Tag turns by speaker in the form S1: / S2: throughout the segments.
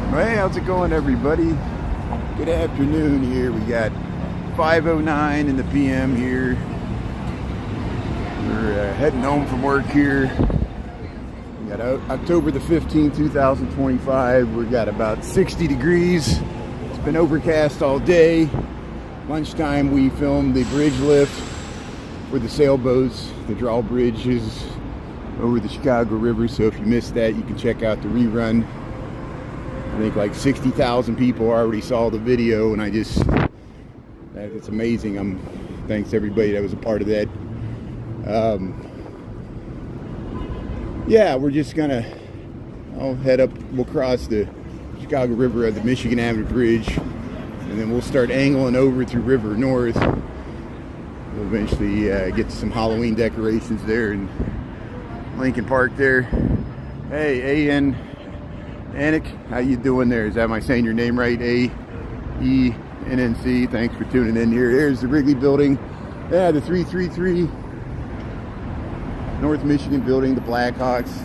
S1: Hey, how's it going, everybody? Good afternoon here. We got 5:09 in the PM here. We're heading home from work here. We got October the 15th, 2025. We got about 60 degrees. It's been overcast all day. Lunchtime, we filmed the bridge lift for the sailboats, the drawbridges over the Chicago River. So if you missed that, you can check out the rerun. I think like 60,000 people already saw the video, and it's amazing. Thanks to everybody that was a part of that. Yeah, we're just gonna, I'll head up, we'll cross the Chicago River at the Michigan Avenue Bridge, and then we'll start angling over through River North. We'll eventually get to some Halloween decorations there in Lincoln Park there. Hey, A.N. Anik, how you doing there? Am I saying your name right? A-E-N-N-C. Thanks for tuning in here. There's the Wrigley building. Yeah, the 333 North Michigan building, the Blackhawks.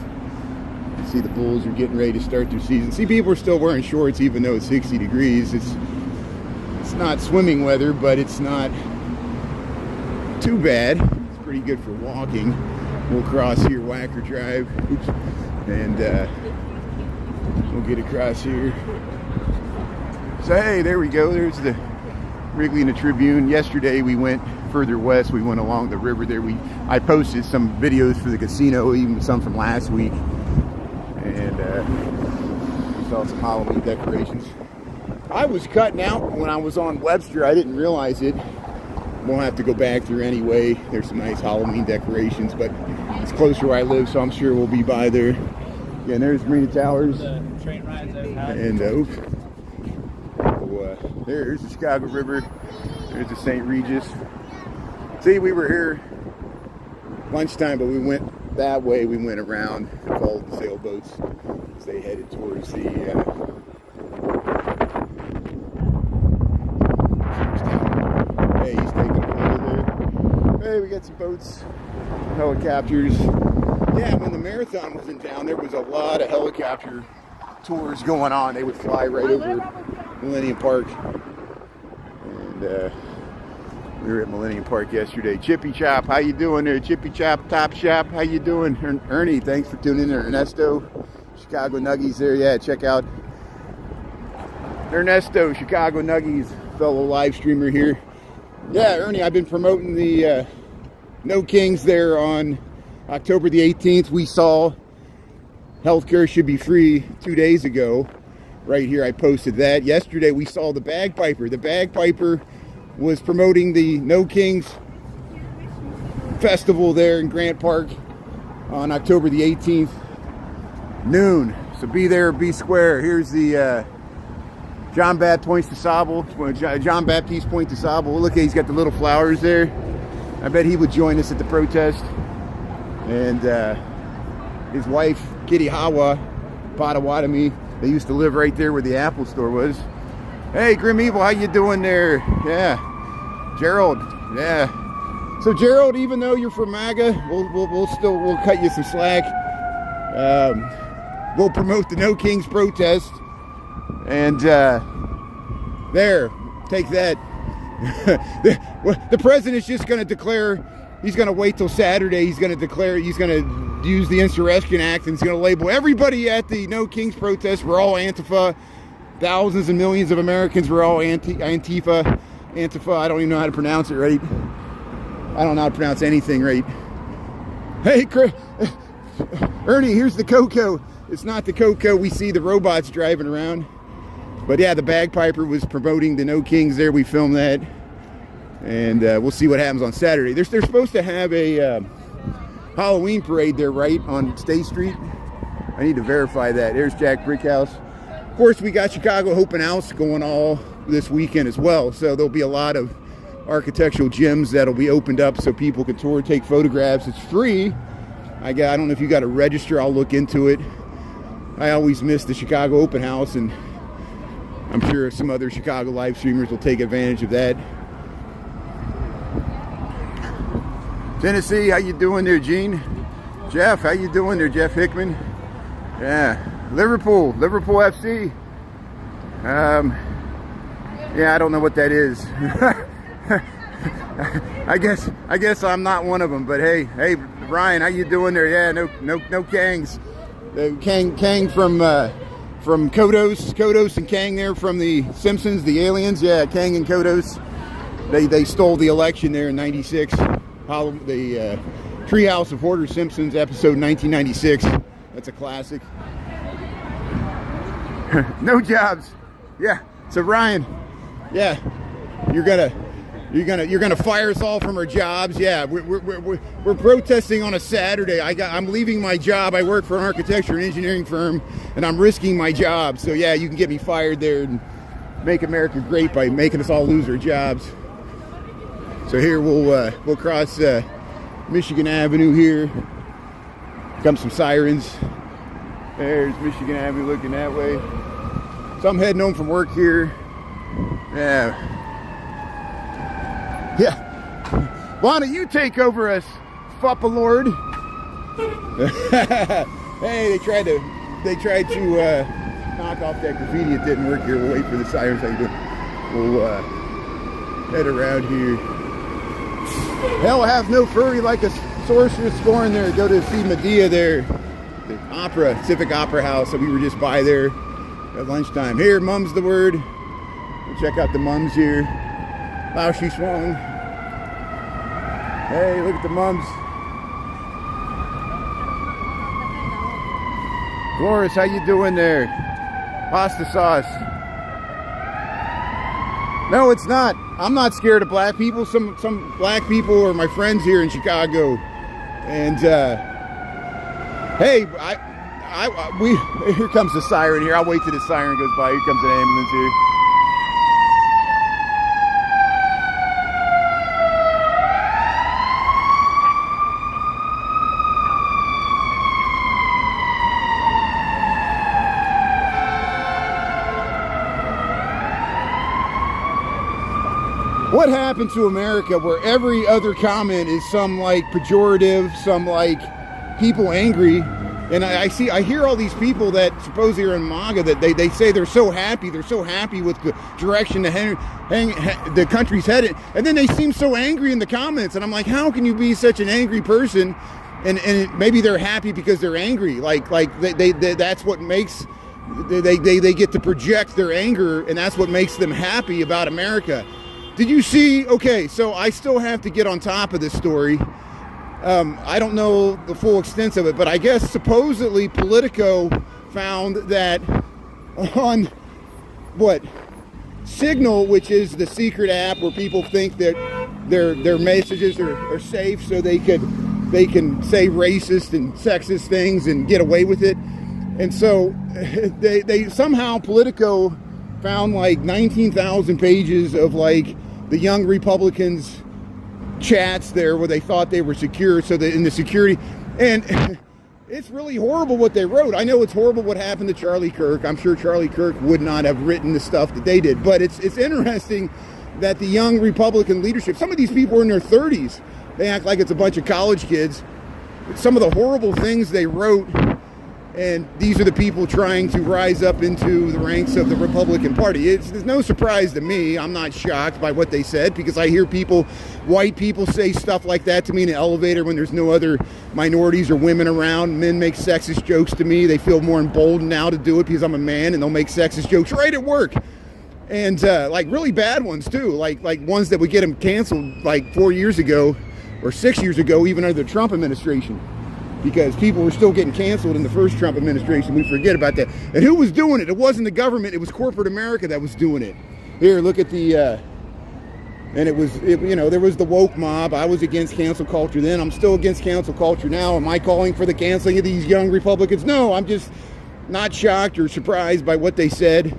S1: You see the Bulls are getting ready to start their season. See, people are still wearing shorts even though it's 60 degrees. It's not swimming weather, but it's not too bad. It's pretty good for walking. We'll cross here, Wacker Drive. Oops. And we'll get across here. So hey, there we go. There's the Wrigley and the Tribune. Yesterday we went further west. We went along the river there. I posted some videos for the casino, even some from last week. And saw some Halloween decorations. I was cutting out when I was on Webster. I didn't realize it. Won't have to go back through anyway. There's some nice Halloween decorations, but it's closer where I live, so I'm sure we'll be by there. Yeah, and there's Marina Towers.
S2: Train rides out.
S1: And there's the Chicago River. There's the St. Regis. See, we were here lunchtime, but we went that way. We went around and followed the sailboats as they headed towards the hey, he's taking a photo there. Hey, we got some boats, helicopters. Yeah, when the marathon was in town, there was a lot of helicopter tours going on. They would fly right over Millennium Park. And we were at Millennium Park yesterday. Chippy Chop, how you doing there? Chippy Chop, Top Shop, how you doing? Ernie, thanks for tuning in. Ernesto, Chicago Nuggies there. Yeah, check out Ernesto, Chicago Nuggies, fellow live streamer here. Yeah, Ernie, I've been promoting the No Kings there on October the 18th. We saw healthcare should be free 2 days ago. Right here, I posted that. Yesterday, we saw the Bagpiper. The Bagpiper was promoting the No Kings festival there in Grant Park on October the 18th, noon. So be there, be square. Here's the John Baptiste Point de Sable. John Baptiste Point de Sable. Look, he's got the little flowers there. I bet he would join us at the protest. And his wife, Kitty Hawa, Potawatomi, they used to live right there where the Apple store was. Hey, Grim Evil, how you doing there? Yeah. Gerald, yeah. So Gerald, even though you're from MAGA, we'll cut you some slack. We'll promote the No Kings protest. And there, take that. The president's just going to declare. He's going to wait till Saturday. He's going to declare, he's going to use the Insurrection Act, and he's going to label everybody at the No Kings protest. We're all Antifa. Thousands and millions of Americans were all Antifa. Antifa, I don't even know how to pronounce it right. I don't know how to pronounce anything right. Hey, Ernie, here's the Coco. It's not the Coco we see the robots driving around. But yeah, the Bagpiper was promoting the No Kings there. We filmed that. And we'll see what happens on Saturday. They're supposed to have a Halloween parade there, right, on State Street. I need to verify that. There's Jack Brickhouse. Of course, we got Chicago Open House going all this weekend as well. So there'll be a lot of architectural gems that'll be opened up so people can tour, take photographs. It's free. I don't know if you got to register. I'll look into it. I always miss the Chicago Open House, and I'm sure some other Chicago live streamers will take advantage of that. Tennessee, how you doing there, Gene? Jeff, how you doing there, Jeff Hickman? Yeah. Liverpool FC. Yeah, I don't know what that is. I guess I'm not one of them. But hey, Ryan, how you doing there? Yeah, no Kangs. Kang from Kodos and Kang there from the Simpsons, the aliens. Yeah, Kang and Kodos. They stole the election there in '96. The Treehouse of Hoarder Simpsons episode 1996. That's a classic. No jobs. Yeah. So Ryan, yeah, you're gonna fire us all from our jobs. Yeah, we're protesting on a Saturday. I'm leaving my job. I work for an architecture and engineering firm, and I'm risking my job. So yeah, you can get me fired there and make America great by making us all lose our jobs. So here we'll cross Michigan Avenue here. Come some sirens. There's Michigan Avenue looking that way. So I'm heading home from work here. Yeah. Why don't you take over us, Fuppa Lord? Hey, they tried to knock off that graffiti. It didn't work here. We'll wait for the sirens. How you doing? We'll head around here. Hell, have no furry like a sorceress scorn there. Go to see Medea there. The Civic Opera House. So we were just by there at lunchtime. Here, mum's the word. We'll check out the mums here. Wow, she swung. Hey, look at the mums. Doris, how you doing there? Pasta sauce. No, it's not. I'm not scared of black people. Some black people are my friends here in Chicago. And hey, here comes the siren here. I'll wait till the siren goes by. Here comes an ambulance here. What happened to America where every other comment is some like pejorative, some like people angry? And I hear all these people that supposedly are in MAGA that they say they're so happy with the direction the country's headed, and then they seem so angry in the comments, and I'm like, how can you be such an angry person? And maybe they're happy because they're angry, like they that's what makes they get to project their anger, and that's what makes them happy about America. Did you see? Okay, so I still have to get on top of this story. I don't know the full extent of it, but I guess supposedly Politico found that on Signal, which is the secret app where people think that their messages are safe, so they can say racist and sexist things and get away with it. And so they somehow Politico found like 19,000 pages of like the young Republicans chats there where they thought they were secure, so that in the security, and it's really horrible what they wrote. I know it's horrible what happened to Charlie Kirk. I'm sure Charlie Kirk would not have written the stuff that they did, but it's interesting that the young Republican leadership, some of these people are in their 30s, they act like it's a bunch of college kids. Some of the horrible things they wrote, and these are the people trying to rise up into the ranks of the Republican Party. It's no surprise to me. I'm not shocked by what they said, because I hear white people say stuff like that to me in an elevator when there's no other minorities or women around. Men make sexist jokes to me. They feel more emboldened now to do it because I'm a man, and they'll make sexist jokes right at work. And like really bad ones too, like ones that would get them canceled like 4 years ago or 6 years ago, even under the Trump administration. Because people were still getting canceled in the first Trump administration. We forget about that. And who was doing it? It wasn't the government. It was corporate America that was doing it. Here, look at the, and there was the woke mob. I was against cancel culture then. I'm still against cancel culture now. Am I calling for the canceling of these young Republicans? No, I'm just not shocked or surprised by what they said.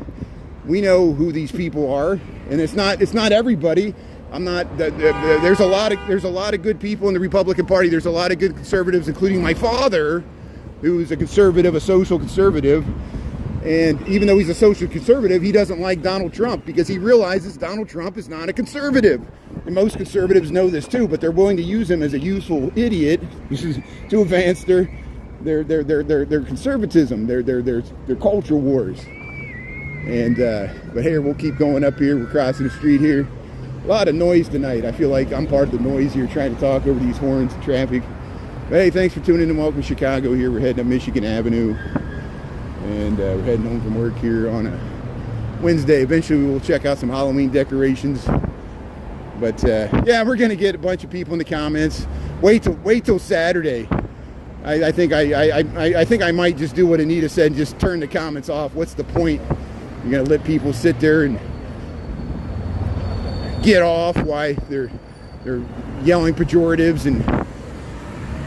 S1: We know who these people are, and it's not everybody. I'm not. There's a lot of good people in the Republican Party. There's a lot of good conservatives, including my father, who's a conservative, a social conservative. And even though he's a social conservative, he doesn't like Donald Trump because he realizes Donald Trump is not a conservative. And most conservatives know this too, but they're willing to use him as a useful idiot to advance their conservatism, their culture wars. And but here, we'll keep going up here. We're crossing the street here. A lot of noise tonight. I feel like I'm part of the noise here, trying to talk over these horns and traffic. But hey, thanks for tuning in and welcome to Chicago here. We're heading up Michigan Avenue. And we're heading home from work here on a Wednesday. Eventually we'll check out some Halloween decorations. But yeah, we're gonna get a bunch of people in the comments. Wait till Saturday. I think I might just do what Anita said and just turn the comments off. What's the point? You're gonna let people sit there and get off why they're yelling pejoratives, and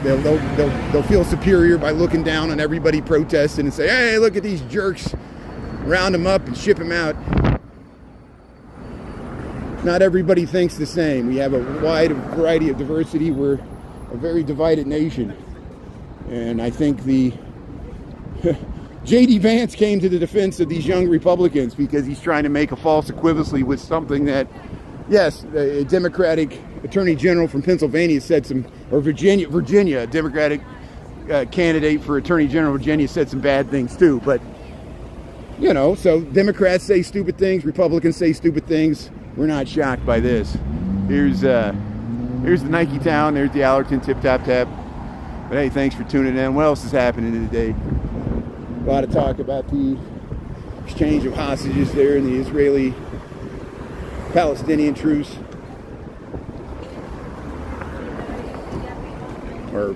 S1: they'll feel superior by looking down on everybody protesting and say, hey, look at these jerks, round them up and ship them out. Not everybody thinks the same. We have a wide variety of diversity. We're a very divided nation. And I think the J.D. Vance came to the defense of these young Republicans because he's trying to make a false equivalency with something that, yes, a Democratic Attorney General from Pennsylvania said some, or Virginia, a Democratic candidate for Attorney General of Virginia said some bad things too. But, you know, so Democrats say stupid things, Republicans say stupid things. We're not shocked by this. Here's the Nike Town, there's the Allerton Tip Top Tap. But hey, thanks for tuning in. What else is happening today? A lot of talk about the exchange of hostages there in the Israeli-Palestinian truce. Or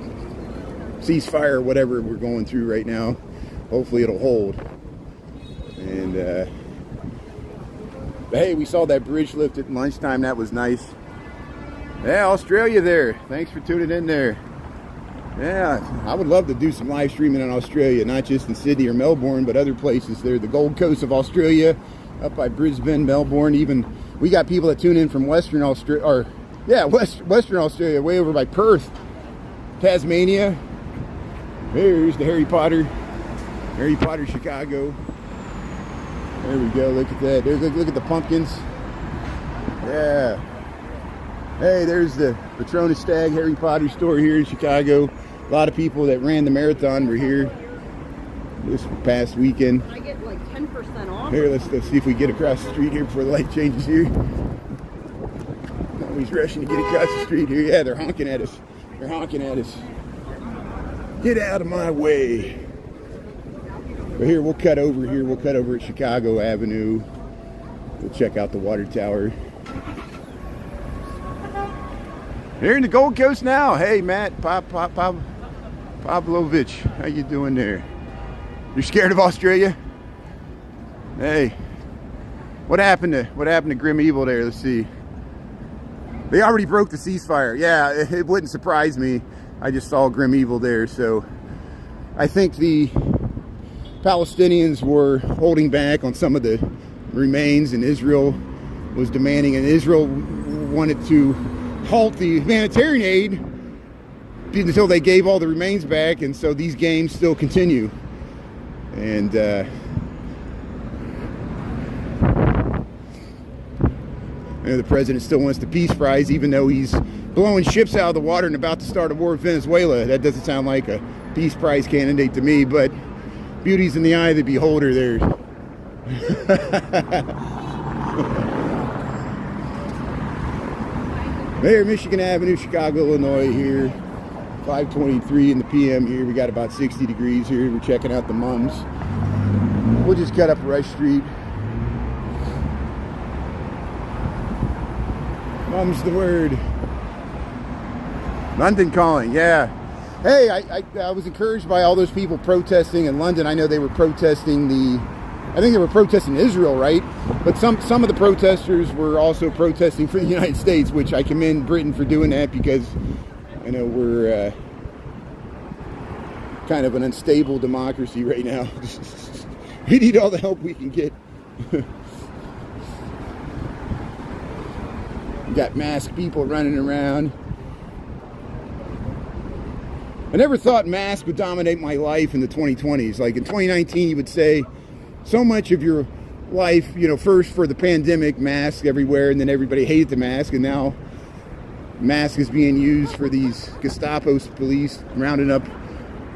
S1: ceasefire, whatever we're going through right now. Hopefully it'll hold. And but hey, we saw that bridge lift at lunchtime. That was nice. Yeah, Australia there. Thanks for tuning in there. Yeah, I would love to do some live streaming in Australia, not just in Sydney or Melbourne, but other places there. The Gold Coast of Australia, up by Brisbane, Melbourne. Even we got people that tune in from Western Australia, or yeah, Western Australia, way over by Perth, Tasmania. Here's the Harry Potter Chicago. There we go. Look at that. Look at the pumpkins. Yeah. Hey, there's the Patronus Stag Harry Potter store here in Chicago. A lot of people that ran the marathon were here this past weekend.
S2: I get like 10% off.
S1: Here, let's see if we get across the street here before the light changes here. Always rushing to get across the street here. Yeah, they're honking at us. They're honking at us. Get out of my way. But here, we'll cut over here. We'll cut over at Chicago Avenue. We'll check out the water tower. Here in the Gold Coast now. Hey, Matt, Pavlovich, how you doing there? You're scared of Australia? Hey, what happened to Grim Evil there? Let's see. They already broke the ceasefire. Yeah, it wouldn't surprise me. I just saw Grim Evil there, so I think the Palestinians were holding back on some of the remains, and Israel was demanding, and Israel wanted to halt the humanitarian aid until they gave all the remains back, and so these games still continue. And the president still wants the Peace Prize, even though he's blowing ships out of the water and about to start a war with Venezuela. That doesn't sound like a Peace Prize candidate to me, but beauty's in the eye of the beholder there. There, Michigan Avenue, Chicago, Illinois here. 5:23 in the PM here. We got about 60 degrees here. We're checking out the mums. We'll just cut up Rush Street. Mum's the word. London calling, yeah. Hey, I was encouraged by all those people protesting in London. I know they were protesting I think they were protesting Israel, right? But some of the protesters were also protesting for the United States, which I commend Britain for doing that, because I know we're kind of an unstable democracy right now. We need all the help we can get. We got masked people running around. I never thought masks would dominate my life in the 2020s. Like in 2019, you would say so much of your life, you know, first for the pandemic, masks everywhere, and then everybody hated the mask, and now mask is being used for these Gestapo police rounding up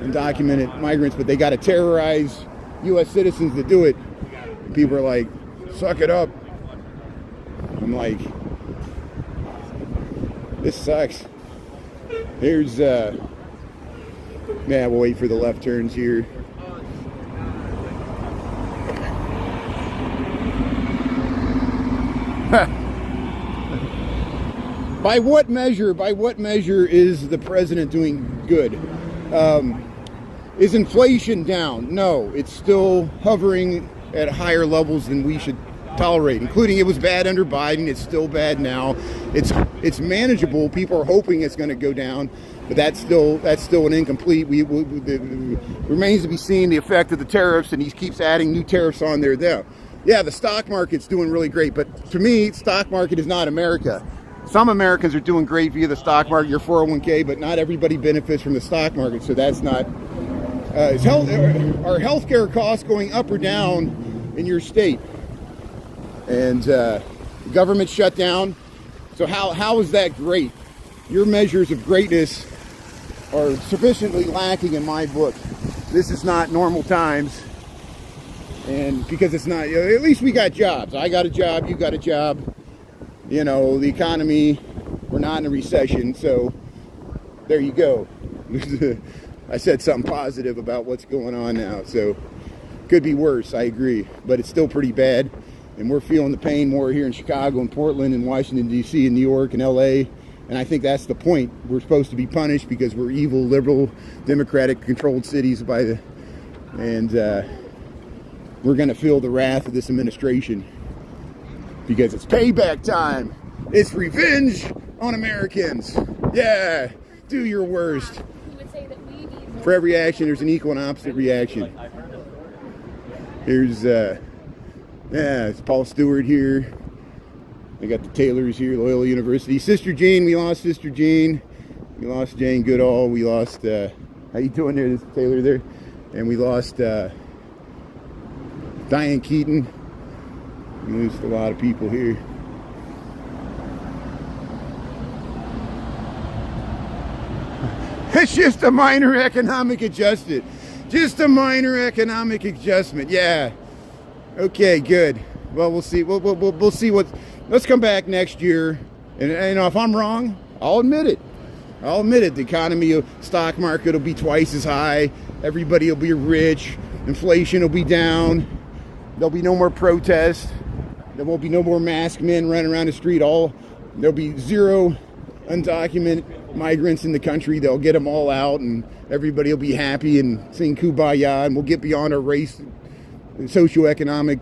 S1: undocumented migrants, but they got to terrorize U.S. citizens to do it. People are like, suck it up. I'm like, this sucks. Here's, yeah, we'll wait for the left turns here. By what measure is the president doing good? Is inflation down? No, it's still hovering at higher levels than we should tolerate, including it was bad under Biden. It's still bad now. It's manageable. People are hoping it's going to go down, but that's still an incomplete. It remains to be seen the effect of the tariffs, and he keeps adding new tariffs on there. Yeah, the stock market's doing really great, but to me, stock market is not America. Some Americans are doing great via the stock market, your 401k, but not everybody benefits from the stock market, so that's not. Are healthcare costs going up or down in your state? And the government shut down. So how is that great? Your measures of greatness are sufficiently lacking in my book. This is not normal times. And because it's not, at least we got jobs. I got a job, you got a job. You know, the economy, we're not in a recession. So there you go. I said something positive about what's going on now. So could be worse, I agree. But it's still pretty bad. And we're feeling the pain more here in Chicago and Portland and Washington, D.C. and New York and L.A. And I think that's the point. We're supposed to be punished because we're evil, liberal, democratic controlled cities and we're going to feel the wrath of this administration because it's payback time. It's revenge on Americans. Yeah, do your worst. For every action, there's an equal and opposite reaction. Here's it's Paul Stewart here. I got the Taylors here, Loyola University. Sister Jean, we lost Sister Jean. We lost Jane Goodall. We lost, how you doing there? This is Taylor there. And we lost Diane Keaton. We lost a lot of people here. It's just a minor economic adjustment. Just a minor economic adjustment. Yeah. Okay, good. Well, we'll see. We'll see what. Let's come back next year, and you know, if I'm wrong, I'll admit it. I'll admit it. The economy, stock market will be twice as high. Everybody will be rich. Inflation will be down. There'll be no more protests. There won't be no more masked men running around the street. There'll be zero undocumented migrants in the country. They'll get them all out, and everybody will be happy and sing Kumbaya, and we'll get beyond our race, socioeconomic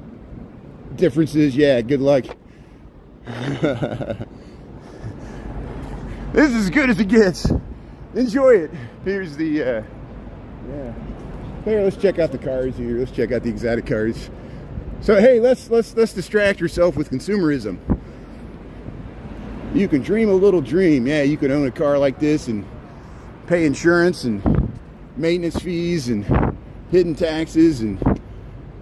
S1: differences. Yeah, good luck. This is as good as it gets. Enjoy it. Here's the Here, let's check out the cars here. Let's check out the exotic cars. So hey, let's distract yourself with consumerism. You can dream a little dream. Yeah, you can own a car like this and pay insurance and maintenance fees and hidden taxes, and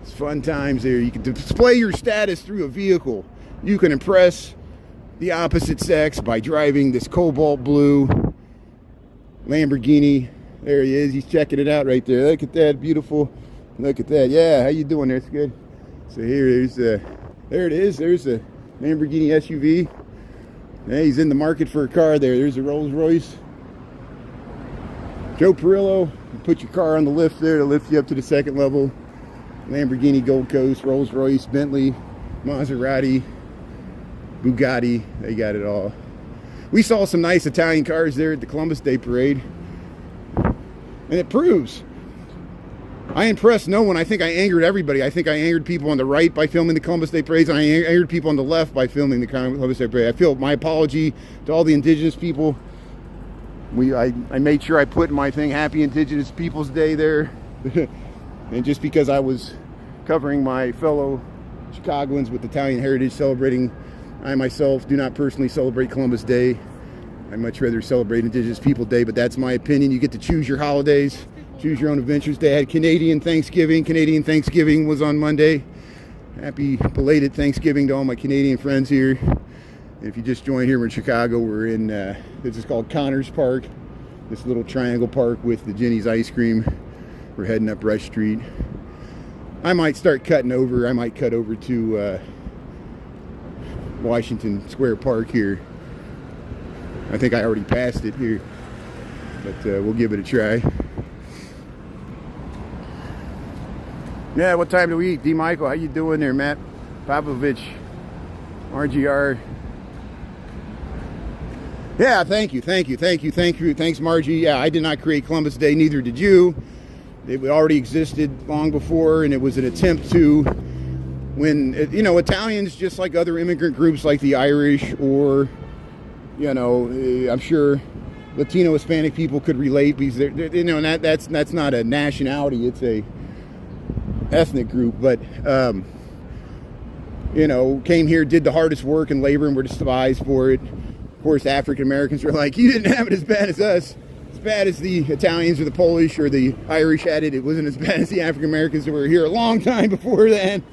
S1: it's fun times there. You can display your status through a vehicle. You can impress the opposite sex by driving this cobalt blue Lamborghini. There he is. He's checking it out right there. Look at that, beautiful. Look at that. Yeah, how you doing there? It's good. So there it is. There's a Lamborghini SUV. Yeah, he's in the market for a car there. There's a Rolls Royce. Joe Perillo, you put your car on the lift there to lift you up to the second level. Lamborghini Gold Coast, Rolls Royce, Bentley, Maserati, Bugatti, they got it all. We saw some nice Italian cars there at the Columbus Day Parade. And it proves I impressed no one. I think I angered everybody. I think I angered people on the right by filming the Columbus Day Parades, and I angered people on the left by filming the Columbus Day Parade. I feel my apology to all the indigenous people. I made sure I put in my thing, Happy Indigenous Peoples Day there. And just because I was covering my fellow Chicagoans with Italian heritage celebrating, I myself do not personally celebrate Columbus Day. I much rather celebrate Indigenous People Day, but that's my opinion. You get to choose your holidays. Choose your own adventures. They had Canadian Thanksgiving. Canadian Thanksgiving was on Monday. Happy belated Thanksgiving to all my Canadian friends here. And if you just joined here, we're in Chicago. We're in, this is called Connors Park. This little triangle park with the Jenny's ice cream. We're heading up Rush Street. I might start cutting over. I might cut over to Washington Square Park here. I think I already passed it here, but we'll give it a try. Yeah, what time do we eat? D. Michael, how you doing there? Matt Popovich, RGR. Yeah, thank you. Thanks, Margie. Yeah, I did not create Columbus Day, neither did you. It already existed long before, and it was an attempt to, when, you know, Italians, just like other immigrant groups like the Irish, or, you know, I'm sure Latino, Hispanic people could relate, because they're, you know, and that's not a nationality, it's a ethnic group, but you know, came here, did the hardest work in labor, and were despised for it. Of course, African Americans were like, you didn't have it as bad as us, as bad as the Italians or the Polish or the Irish had it. It wasn't as bad as the African Americans that were here a long time before then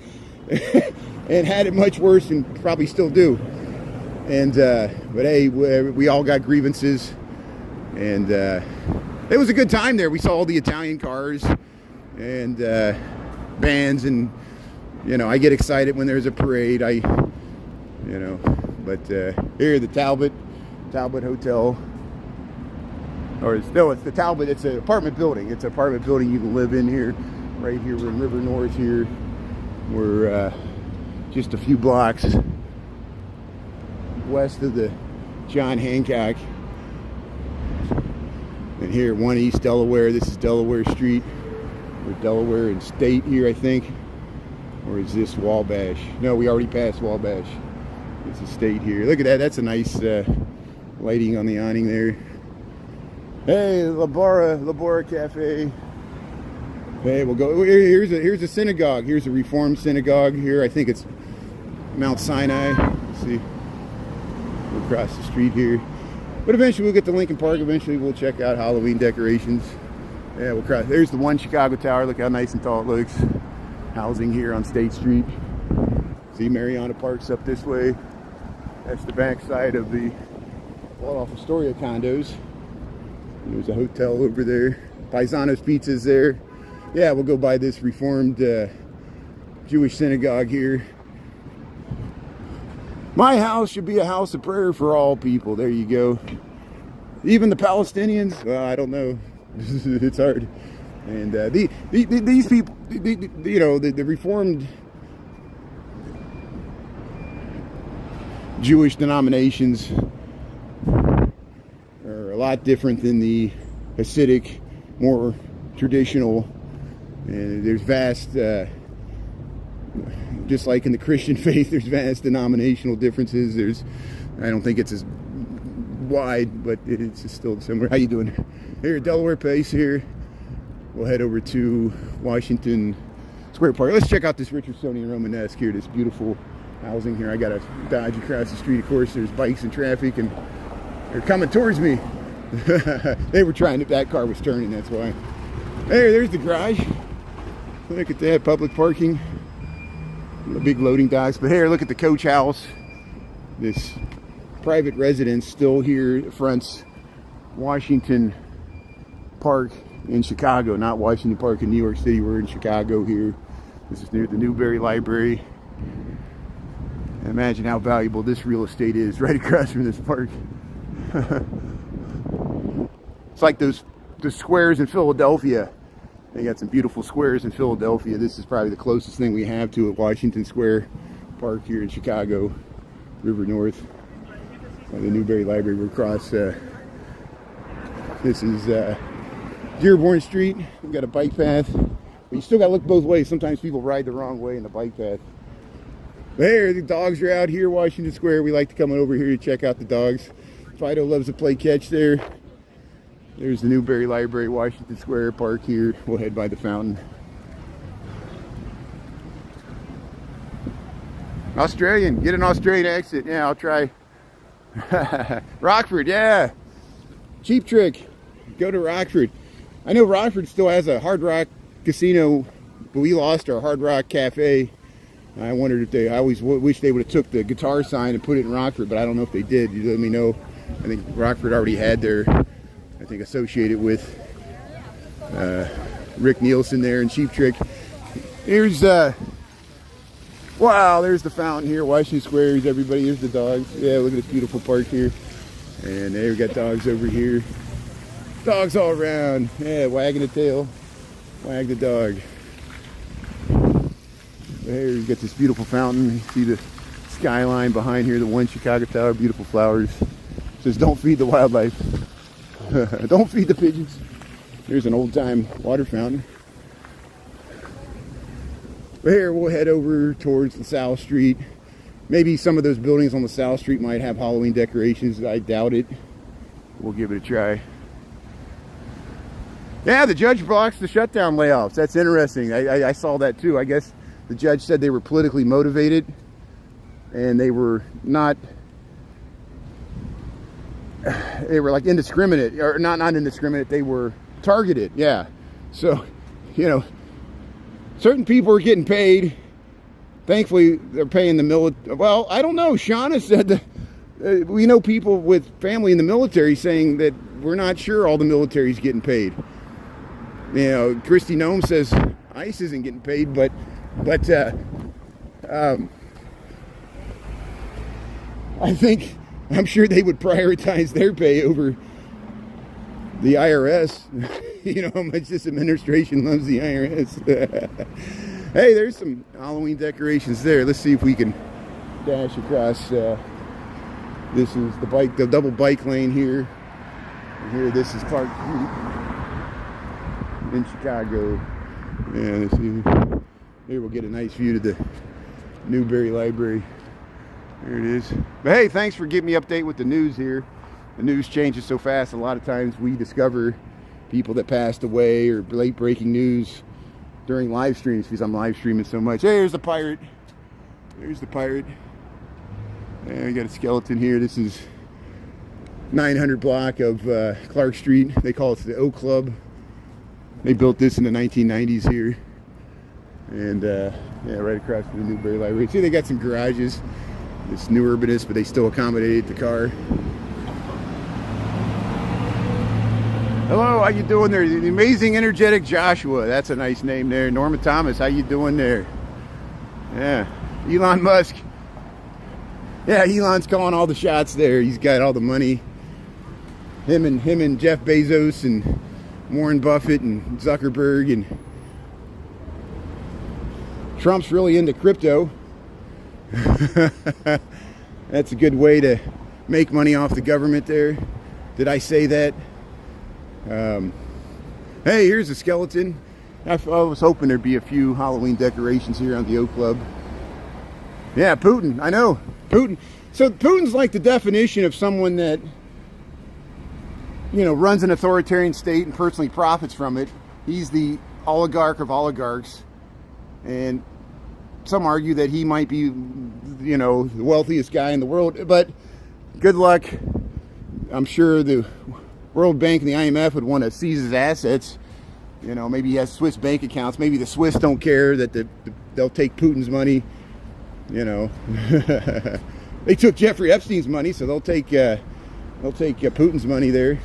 S1: and had it much worse, and probably still do. And but hey, we all got grievances, and it was a good time there. We saw all the Italian cars and bands, and you know, I get excited when there's a parade. You know, but here the Talbot Hotel, or it's the Talbot. It's an apartment building. It's an apartment building you can live in here. Right here, we're in River North here. We're just a few blocks west of the John Hancock. And here, 1 East Delaware. This is Delaware Street. We're Delaware and State here, I think. Or is this Wabash? No, we already passed Wabash. It's a State here. Look at that. That's a nice lighting on the awning there. Hey, Labora Cafe. Hey, we'll go. Here's a synagogue. Here's a Reformed synagogue here. I think it's Mount Sinai. Let's see. We'll cross the street here. But eventually we'll get to Lincoln Park. Eventually we'll check out Halloween decorations. Yeah, we'll cross. There's the One Chicago Tower. Look how nice and tall it looks. Housing here on State Street. See, Mariana Park's up this way. That's the back side of the Waldorf Astoria condos. And there's a hotel over there. Paisano's Pizza's there. Yeah, we'll go by this Reformed Jewish synagogue here. My house should be a house of prayer for all people. There you go. Even the Palestinians? Well, I don't know. It's hard. And these people, you know, the Reformed Jewish denominations are a lot different than the Hasidic, more traditional. And there's vast, just like in the Christian faith, there's vast denominational differences. I don't think it's as wide, but it's still similar. How you doing? Here, Delaware Place here. We'll head over to Washington Square Park. Let's check out this Richardsonian Romanesque here, this beautiful housing here. I got to dodge across the street. Of course, there's bikes and traffic, and they're coming towards me. They were trying to, that car was turning, that's why. Hey, there's the garage. Look at that, public parking. The big loading docks. But here, look at the coach house. This private residence still here fronts Washington Park in Chicago, not Washington Park in New York City. We're in Chicago here. This is near the Newberry Library. Imagine how valuable this real estate is right across from this park. It's like the squares in Philadelphia. They got some beautiful squares in Philadelphia. This is probably the closest thing we have to it. Washington Square Park here in Chicago, River North. The Newberry Library. We're across. This is Dearborn Street. We've got a bike path. But you still got to look both ways. Sometimes people ride the wrong way in the bike path. There, the dogs are out here, Washington Square. We like to come over here to check out the dogs. Fido loves to play catch there. There's the Newberry Library, Washington Square Park here. We'll head by the fountain. Australian, get an Australian exit. Yeah, I'll try. Rockford, yeah. Cheap Trick, go to Rockford. I know Rockford still has a Hard Rock casino, but we lost our Hard Rock Cafe. I wondered if I always wish they would have took the guitar sign and put it in Rockford, but I don't know if they did. You let me know. I think Rockford already had their, I think, associated with Rick Nielsen there and Cheap Trick. Here's wow, there's the fountain here, Washington Square. Here's everybody. Here's the dogs. Yeah, look at this beautiful park here. And there we got dogs over here. Dogs all around. Yeah, wagging the tail. Wag the dog. Here you got this beautiful fountain. You see the skyline behind here, the One Chicago Tower, beautiful flowers. It says don't feed the wildlife. Don't feed the pigeons. Here's an old time water fountain. But here we'll head over towards the South Street. Maybe some of those buildings on the South Street might have Halloween decorations. I doubt it. We'll give it a try. Yeah, the judge blocks the shutdown layoffs. That's interesting. I saw that too. I guess the judge said they were politically motivated and they were not, they were like indiscriminate, or not indiscriminate, they were targeted. Yeah. So, you know, certain people are getting paid. Thankfully, they're paying the military. Well, I don't know. Shauna said that we know people with family in the military saying that we're not sure all the military is getting paid. You know, Christy Nome says ICE isn't getting paid, but I'm sure they would prioritize their pay over the IRS. You know how much this administration loves the IRS. Hey, there's some Halloween decorations there. Let's see if we can dash across. This is the double bike lane here. And here, this is Clark Street in Chicago. Yeah, let's see. Here we'll get a nice view to the Newberry Library. There it is. But hey, thanks for giving me an update with the news here. The news changes so fast. A lot of times we discover people that passed away or late breaking news during live streams because I'm live streaming so much. Hey, there's the pirate. There's the pirate. And we got a skeleton here. This is 900 block of Clark Street. They call it the Oak Club. They built this in the 1990s here. And yeah, right across from the Newberry Library. See, they got some garages. It's new urbanist, but they still accommodate the car. Hello, how you doing there? The amazing, energetic Joshua. That's a nice name there. Norma Thomas, how you doing there? Yeah, Elon Musk. Yeah, Elon's calling all the shots there. He's got all the money. Him and Jeff Bezos and Warren Buffett and Zuckerberg, and Trump's really into crypto. That's a good way to make money off the government there. Did I say that? Hey, here's a skeleton. I was hoping there'd be a few Halloween decorations here on the Oak Club. Yeah, Putin. I know. Putin. So Putin's like the definition of someone that, you know, runs an authoritarian state and personally profits from it. He's the oligarch of oligarchs. And some argue that he might be, you know, the wealthiest guy in the world. But good luck. I'm sure the World Bank and the IMF would want to seize his assets. You know, maybe he has Swiss bank accounts. Maybe the Swiss don't care that they'll take Putin's money. You know, they took Jeffrey Epstein's money, so they'll take Putin's money there.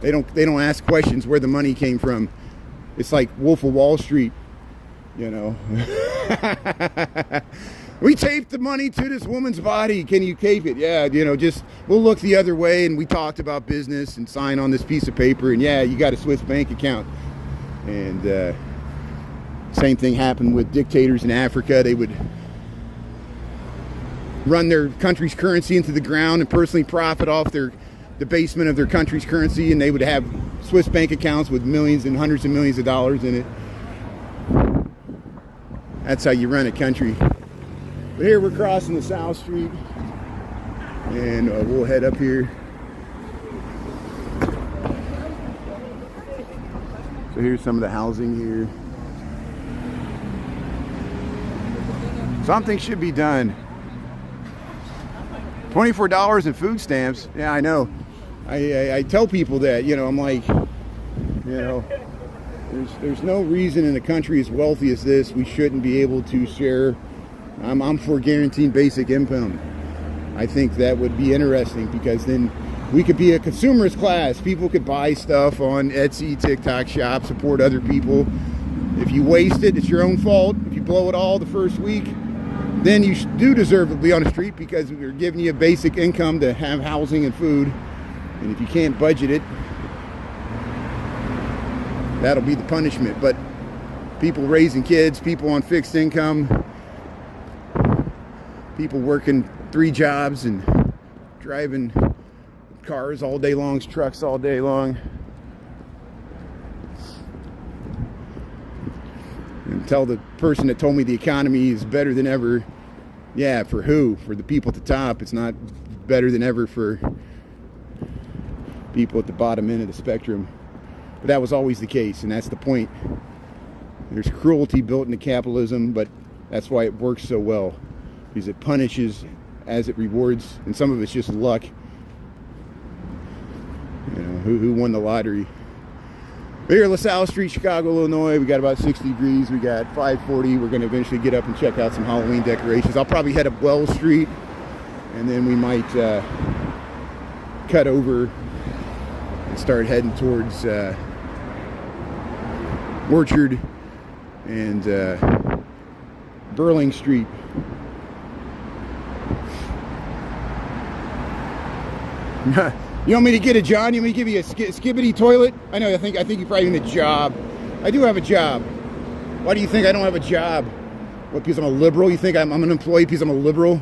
S1: They don't ask questions where the money came from. It's like Wolf of Wall Street, you know. We taped the money to this woman's body. Can you tape it? Yeah, you know, just we'll look the other way, and we talked about business and sign on this piece of paper, and yeah, you got a Swiss bank account. And same thing happened with dictators in Africa. They would run their country's currency into the ground and personally profit off the basement of their country's currency, and they would have Swiss bank accounts with millions and hundreds of millions of dollars in it. That's how you run a country. But here we're crossing the South Street, and we'll head up here. So here's some of the housing here. Something should be done. $24 in food stamps. Yeah, I know. I tell people that, you know, I'm like, you know, there's no reason in a country as wealthy as this we shouldn't be able to share. I'm for guaranteed basic income. I think that would be interesting because then we could be a consumerist class. People could buy stuff on Etsy, TikTok Shop, support other people. If you waste it, it's your own fault. If you blow it all the first week, then you do deserve to be on the street, because we're giving you a basic income to have housing and food. And if you can't budget it, that'll be the punishment. But people raising kids, people on fixed income, people working 3 jobs and driving cars all day long, trucks all day long. And tell the person that told me the economy is better than ever, yeah, for who? For the people at the top. It's not better than ever for people at the bottom end of the spectrum. But that was always the case, and that's the point. There's cruelty built into capitalism, but that's why it works so well, because it punishes as it rewards, and some of it's just luck. You know, who won the lottery? Here, LaSalle Street, Chicago, Illinois. We got about 60 degrees. We got 540. We're going to eventually get up and check out some Halloween decorations. I'll probably head up Wells Street, and then we might cut over and start heading towards Orchard and Burling Street. You want me to get a John? You want me to give you a skibbity toilet? I know. I think you probably need a job. I do have a job. Why do you think I don't have a job? What? Because I'm a liberal? You think I'm an employee because I'm a liberal?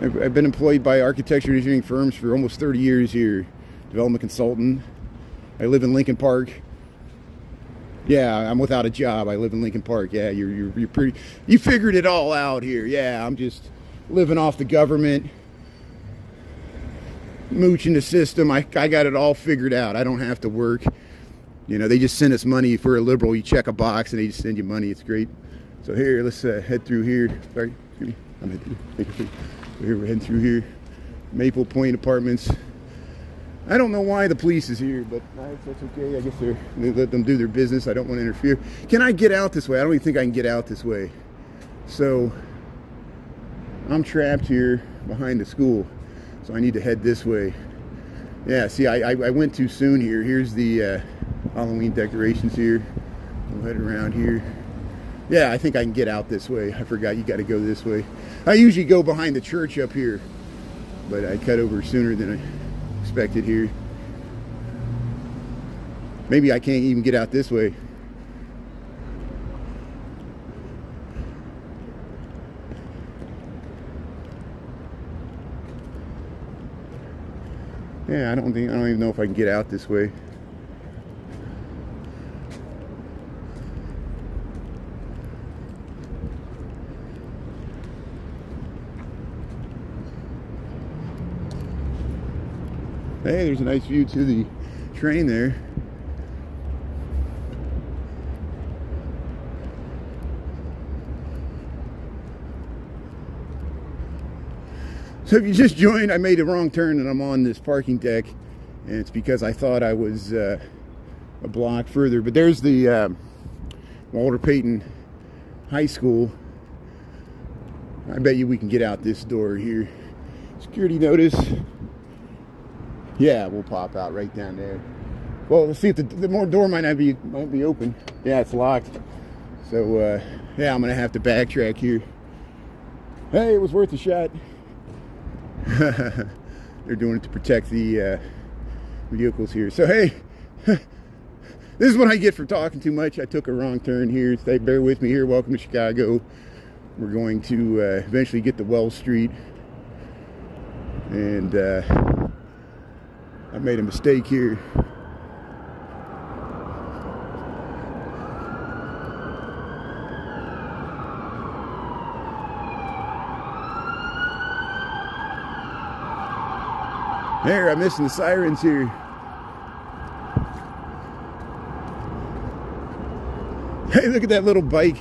S1: I've been employed by architecture and engineering firms for almost 30 years here. Development consultant. I live in Lincoln Park. Yeah, I'm without a job. I live in Lincoln Park. Yeah, you're pretty. You figured it all out here. Yeah, I'm just living off the government, mooching the system. I got it all figured out. I don't have to work. You know, they just send us money. For a liberal, you check a box and they just send you money. It's great. So here, let's head through here. Sorry, excuse me. I'm heading through. Here we're heading through here. Maple Point Apartments. I don't know why the police is here, but that's okay. I guess they let them do their business. I don't want to interfere. Can I get out this way? I don't even think I can get out this way. So I'm trapped here behind the school. So I need to head this way. Yeah, see, I went too soon here. Here's the Halloween decorations here. We'll head around here. Yeah, I think I can get out this way. I forgot you got to go this way. I usually go behind the church up here, but I cut over sooner than I expected here. Maybe I can't even get out this way. Yeah, I don't even know if I can get out this way. Hey, there's a nice view to the train there. So if you just joined, I made a wrong turn and I'm on this parking deck, and it's because I thought I was a block further. But there's the Walter Payton High School. I bet you we can get out this door here. Security notice. Yeah, we'll pop out right down there. Well, let's see if the more door might be open. Yeah, it's locked. So yeah, I'm gonna have to backtrack here. Hey, it was worth a shot. They're doing it to protect the vehicles here. So hey, this is what I get for talking too much. I took a wrong turn here. Stay, bear with me here. Welcome to Chicago. We're going to eventually get to Wells Street, and I made a mistake here. There, I'm missing the sirens here. Hey, look at that little bike.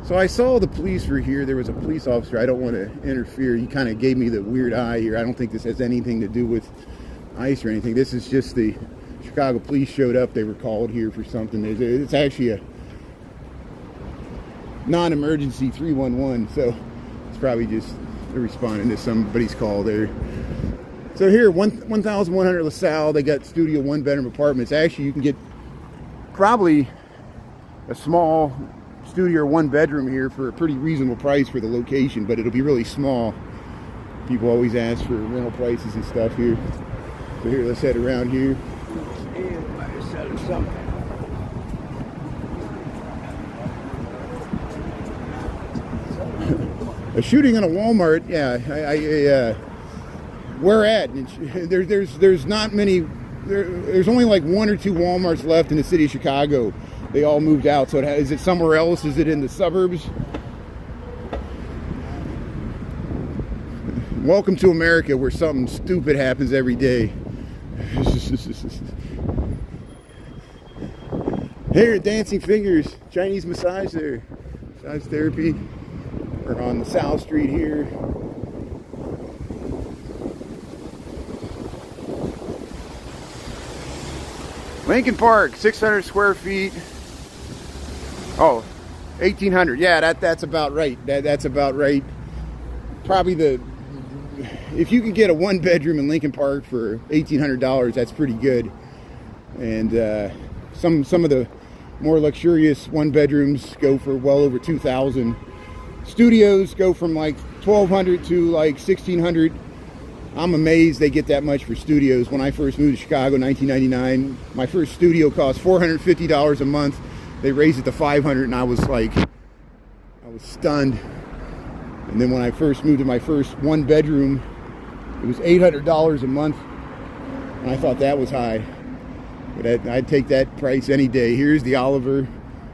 S1: So I saw the police were here. There was a police officer. I don't want to interfere. He kind of gave me the weird eye here. I don't think this has anything to do with ICE or anything. This is just the Chicago police showed up. They were called here for something. It's actually a non-emergency 311. So it's probably just they're responding to somebody's call there. So here, 1,100 LaSalle, they got studio 1-bedroom apartments. Actually, you can get probably a small studio or one bedroom here for a pretty reasonable price for the location, but it'll be really small. People always ask for rental prices and stuff here. So here, let's head around here. A shooting in a Walmart, yeah. Where at? There's not many. There's only like 1 or 2 Walmarts left in the city of Chicago. They all moved out. So is it somewhere else? Is it in the suburbs? Welcome to America, where something stupid happens every day. Here, Dancing Fingers, Chinese massage there. Massage therapy. We're on the South Street here. Lincoln Park, 600 square feet. Oh, 1,800. Yeah, that's about right. That's about right. Probably if you can get a 1-bedroom in Lincoln Park for $1,800, that's pretty good. And some of the more luxurious 1-bedrooms go for well over $2,000. Studios go from like $1,200 to like $1,600. I'm amazed they get that much for studios. When I first moved to Chicago in 1999, my first studio cost $450 a month. They raised it to $500, and I was stunned. And then when I first moved to my first 1-bedroom, it was $800 a month, and I thought that was high. But I'd take that price any day. Here's the Oliver.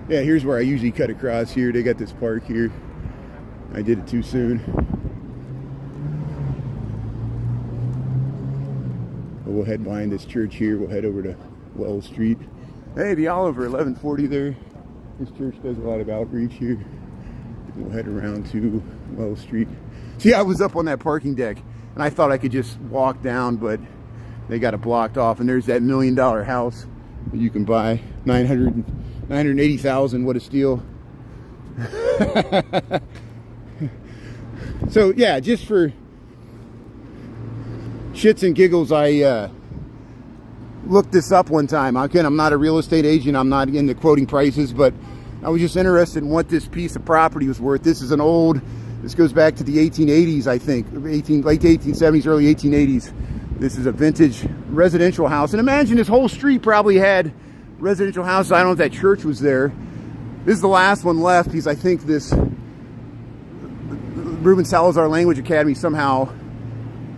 S1: Yeah, here's where I usually cut across here. They got this park here. I did it too soon. But we'll head behind this church here. We'll head over to Wells Street. Hey, the Oliver, 1140 there. This church does a lot of outreach here. We'll head around to Wells Street. See, I was up on that parking deck, and I thought I could just walk down, but they got it blocked off. And there's that $1 million house that you can buy. $980,000. What a steal. So yeah, just for shits and giggles, I looked this up one time. Again, I'm not a real estate agent. I'm not into quoting prices, but I was just interested in what this piece of property was worth. This goes back to the 1880s, I think. Late 1870s, early 1880s. This is a vintage residential house. And imagine this whole street probably had residential houses. I don't know if that church was there. This is the last one left, because I think this Ruben Salazar Language Academy somehow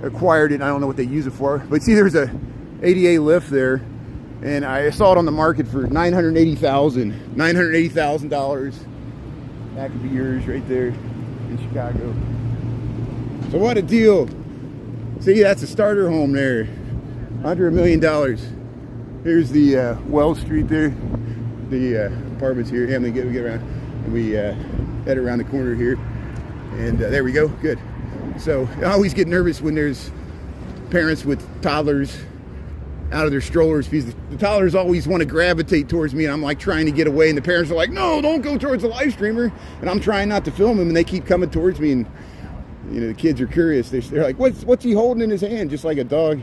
S1: acquired it. I don't know what they use it for. But see, there's a ADA lift there. And I saw it on the market for $980,000. That could be yours right there in Chicago. So what a deal. See, that's a starter home there. Under $1 million. Here's the Wells Street there. The apartments here. And we get around. And we head around the corner here. And there we go. Good. So I always get nervous when there's parents with toddlers out of their strollers, because the toddlers always want to gravitate towards me, and I'm like trying to get away, and the parents are like, no, don't go towards the live streamer, and I'm trying not to film them, and they keep coming towards me, and you know, the kids are curious. They're like, what's he holding in his hand? Just like a dog.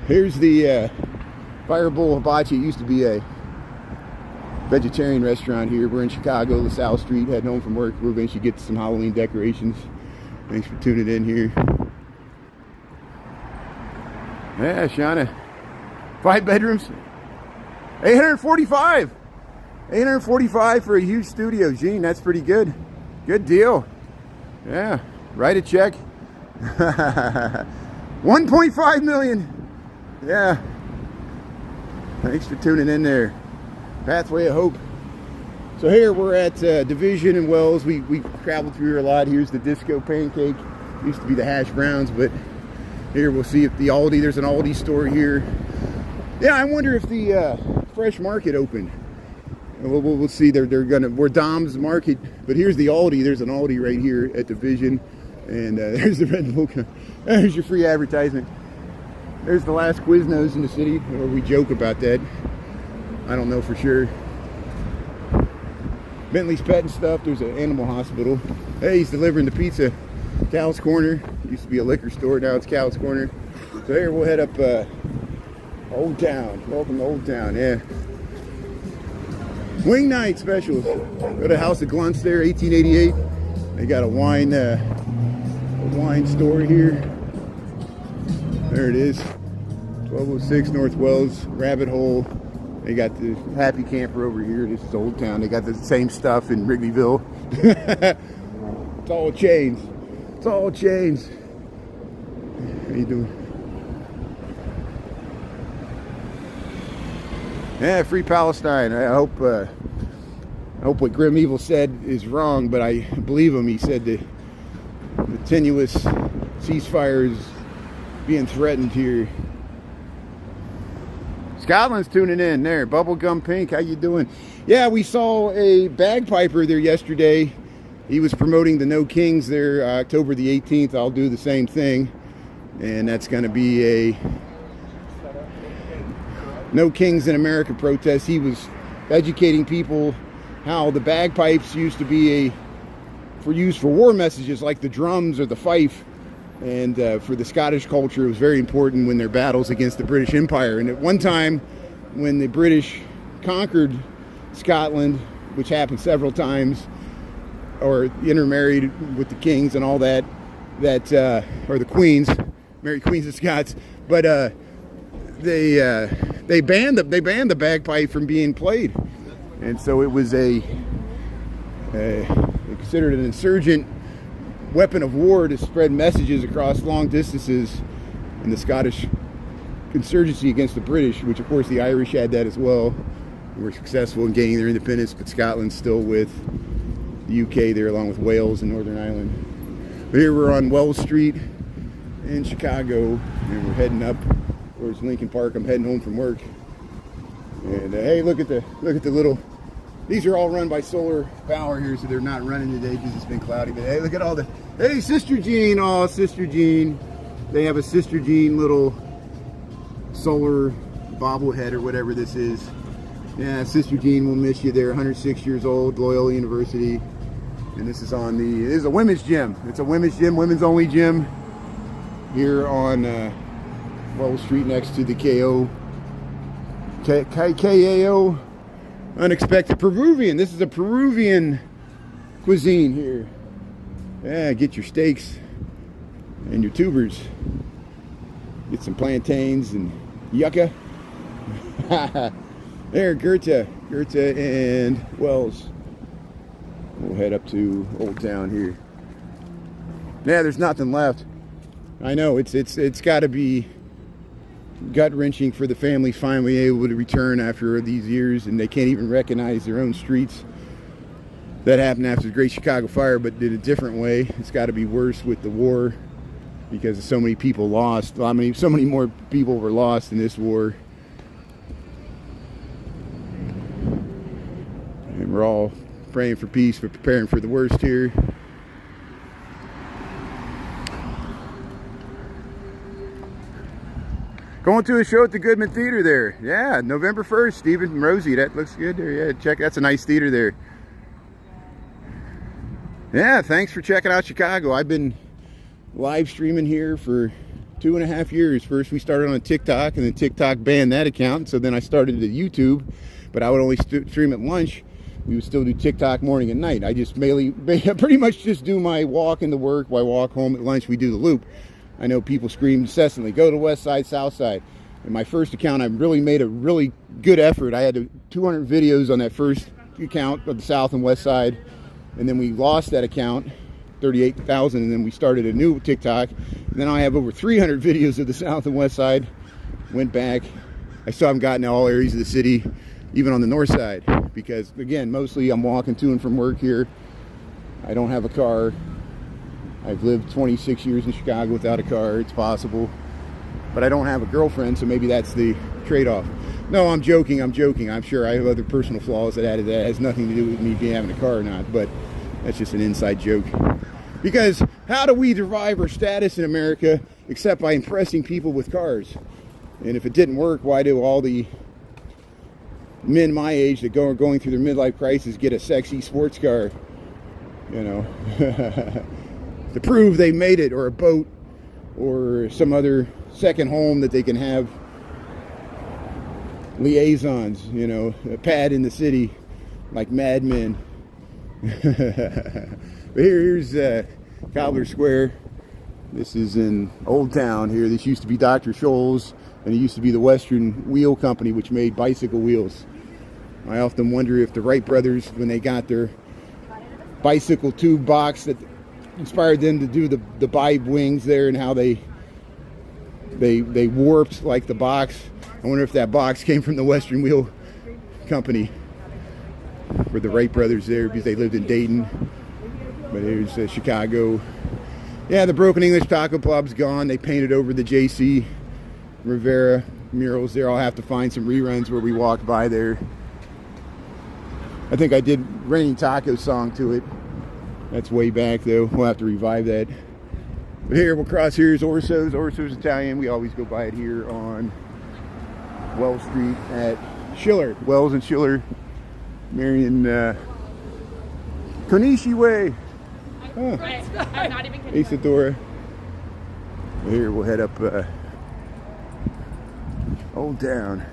S1: Here's the Fireball Hibachi. It used to be a vegetarian restaurant here. We're in Chicago, the South Street, heading home from work. We'll eventually get to some Halloween decorations. Thanks for tuning in here. Yeah, Shauna. 5 bedrooms. 845. 845 for a huge studio. Gene, that's pretty good. Good deal. Yeah. Write a check. 1.5 million. Yeah. Thanks for tuning in there. Pathway of Hope. So here we're at Division and Wells. We traveled through here a lot. Here's the Disco Pancake. Used to be the Hash Browns, but here we'll see if the Aldi, there's an Aldi store here. Yeah, I wonder if the Fresh Market opened. We'll see. We're Dom's Market, but here's the Aldi. There's an Aldi right here at Division, and there's the Red Bull. There's your free advertisement. There's the last Quiznos in the city, or we joke about that. I don't know for sure. Bentley's Pet and Stuff. There's an animal hospital. Hey, he's delivering the pizza. Cal's Corner. Used to be a liquor store. Now it's Cal's Corner. So here we'll head up Old Town. Welcome to Old Town. Yeah. Wing night specials. Go to House of Glunts there, 1888. They got a wine store here. There it is. 1206 North Wells, Rabbit Hole. They got the Happy Camper over here. This is Old Town. They got the same stuff in Wrigleyville. It's all chains. It's all chains. How you doing? Yeah, free Palestine. I hope what Grim Evil said is wrong, but I believe him. He said the tenuous ceasefire is being threatened here. Scotland's tuning in there. Bubblegum Pink, how you doing? Yeah, we saw a bagpiper there yesterday. He was promoting the No Kings there, October the 18th. I'll do the same thing. And that's going to be a No Kings in America protest. He was educating people how the bagpipes used to be used for war messages, like the drums or the fife. And for the Scottish culture, it was very important when their battles against the British Empire. And at one time, when the British conquered Scotland, which happened several times, or intermarried with the kings and all that, or the queens, married queens of Scots, but they banned the bagpipe from being played, and so it was they considered an insurgent weapon of war to spread messages across long distances in the Scottish insurgency against the British, which of course the Irish had that as well. They were successful in gaining their independence, but Scotland's still with the UK there, along with Wales and Northern Ireland. But here we're on Wells Street in Chicago, and we're heading up towards Lincoln Park. I'm heading home from work, and hey, look at the little. These are all run by solar power here, so they're not running today because it's been cloudy. But hey, look at all the... Hey, Sister Jean! Oh, Sister Jean. They have a Sister Jean little solar bobblehead or whatever this is. Yeah, Sister Jean will miss you there. 106 years old, Loyola University. And this is on the... This is a women's gym. It's a women's gym, women's only gym. Here on Wells Street next to the KAO. Unexpected Peruvian. This is a Peruvian cuisine here. Yeah, get your steaks and your tubers. Get some plantains and yucca. There, Goethe and Wells. We'll head up to Old Town here. Yeah, there's nothing left. I know it's got to be gut-wrenching for the family finally able to return after these years, and they can't even recognize their own streets. That happened after the Great Chicago Fire, but in a different way. It's got to be worse with the war because so many people lost. I mean, so many more people were lost in this war. And we're all praying for peace, but preparing for the worst here. Going to a show at the Goodman Theater there. Yeah, November 1st, Stephen and Rosie. That looks good there. Yeah, check. That's a nice theater there. Yeah, thanks for checking out Chicago. I've been live streaming here for 2.5 years. First we started on TikTok, and then TikTok banned that account. So then I started at YouTube, but I would only stream at lunch. We would still do TikTok morning and night. I just pretty much just do my walk into work. While I walk home at lunch, we do the loop. I know people scream incessantly, go to West Side, South Side. In my first account, I really made a really good effort. I had 200 videos on that first account of the South and West Side. And then we lost that account, 38,000, and then we started a new TikTok. And then I have over 300 videos of the South and West Side. Went back. I still haven't gotten to all areas of the city, even on the North Side. Because, again, mostly I'm walking to and from work here. I don't have a car. I've lived 26 years in Chicago without a car. It's possible. But I don't have a girlfriend, so maybe that's the trade-off. No, I'm joking. I'm sure I have other personal flaws that added that. It has nothing to do with me having a car or not, but that's just an inside joke. Because how do we derive our status in America except by impressing people with cars? And if it didn't work, why do all the men my age that are going through their midlife crisis get a sexy sports car? You know, to prove they made it, or a boat, or some other second home that they can have liaisons, you know, a pad in the city. like madmen. But here's Cobbler Square. This is in Old Town here. This used to be Dr. Scholl's, and it used to be the Western Wheel Company, which made bicycle wheels. I often wonder if the Wright brothers, when they got their bicycle tube box that inspired them to do the bibe wings there, and how they warped like the box. I wonder if that box came from the Western Wheel Company for the Wright brothers there, because they lived in Dayton. But here's Chicago. Yeah, the Broken English Taco Club's gone. They painted over the J.C. Rivera murals there. I'll have to find some reruns where we walked by there. I think I did Raining Taco song to it. That's way back though. We'll have to revive that. But here, we'll cross here is Orso's. Orso's Italian. We always go by it here on Wells Street at Schiller. Wells and Schiller. Marion Konishi Way. Oh. I'm not even kidding. Isadora. Here we'll head up Old Town.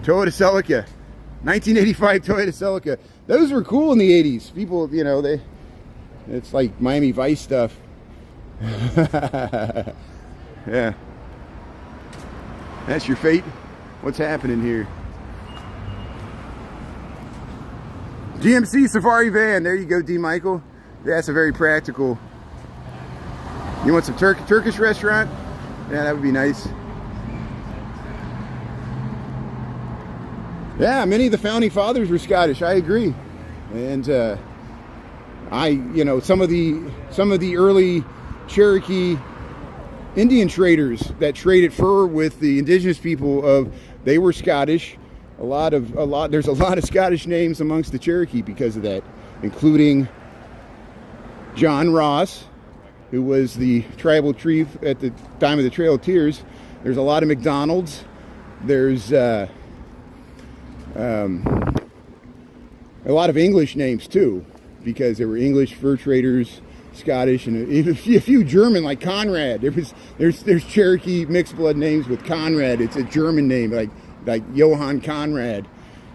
S1: Toyota Celica. 1985 Toyota Celica. Those were cool in the 80s. People, you know, it's like Miami Vice stuff. Yeah. That's your fate. What's happening here? GMC Safari van. There you go, D. Michael. That's a very practical. You want some Turkish restaurant? Yeah, that would be nice. Yeah, many of the founding fathers were Scottish. I agree, and some of the early Cherokee Indian traders that traded fur with the indigenous people they were Scottish. There's a lot of Scottish names amongst the Cherokee because of that, including John Ross, who was the tribal chief at the time of the Trail of Tears. There's a lot of McDonald's. There's a lot of English names too, because there were English fur traders, Scottish, and a few German, like Conrad. There's Cherokee mixed blood names with Conrad. It's a German name, like Johann Conrad.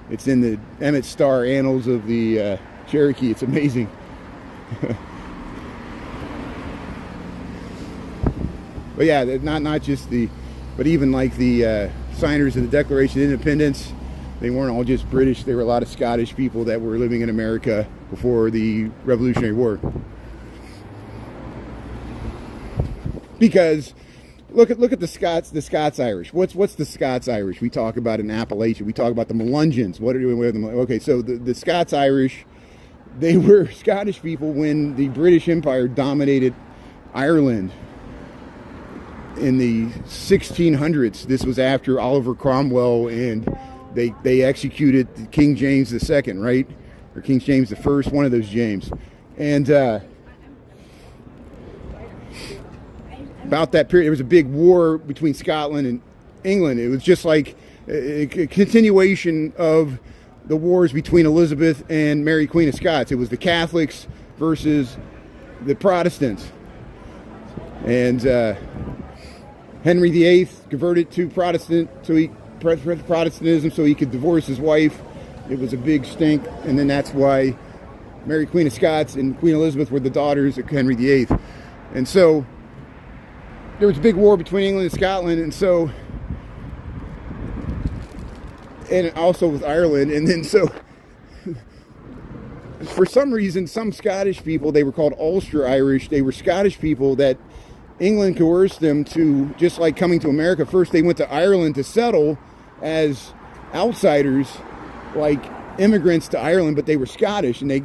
S1: It's in the Emmett Starr Annals of the Cherokee. It's amazing. But yeah, not just but even like the signers of the Declaration of Independence. They weren't all just British. There were a lot of Scottish people that were living in America before the Revolutionary War. Because look at the Scots Irish. What's the Scots Irish? We talk about in Appalachia. We talk about the Melungeons. What are doing with them? Okay, so the Scots Irish, they were Scottish people when the British Empire dominated Ireland in the 1600s. This was after Oliver Cromwell, and they executed King James II, right? Or King James I, one of those James. And about that period, there was a big war between Scotland and England. It was just like a continuation of the wars between Elizabeth and Mary Queen of Scots. It was the Catholics versus the Protestants. And Henry VIII converted to Protestantism so he could divorce his wife. It was a big stink, and then that's why Mary Queen of Scots and Queen Elizabeth were the daughters of Henry VIII. And so there was a big war between England and Scotland, and also with Ireland. And then so for some reason, some Scottish people, they were called Ulster Irish. They were Scottish people that England coerced them to, just like coming to America. First they went to Ireland to settle as outsiders, like immigrants to Ireland, but they were Scottish, and they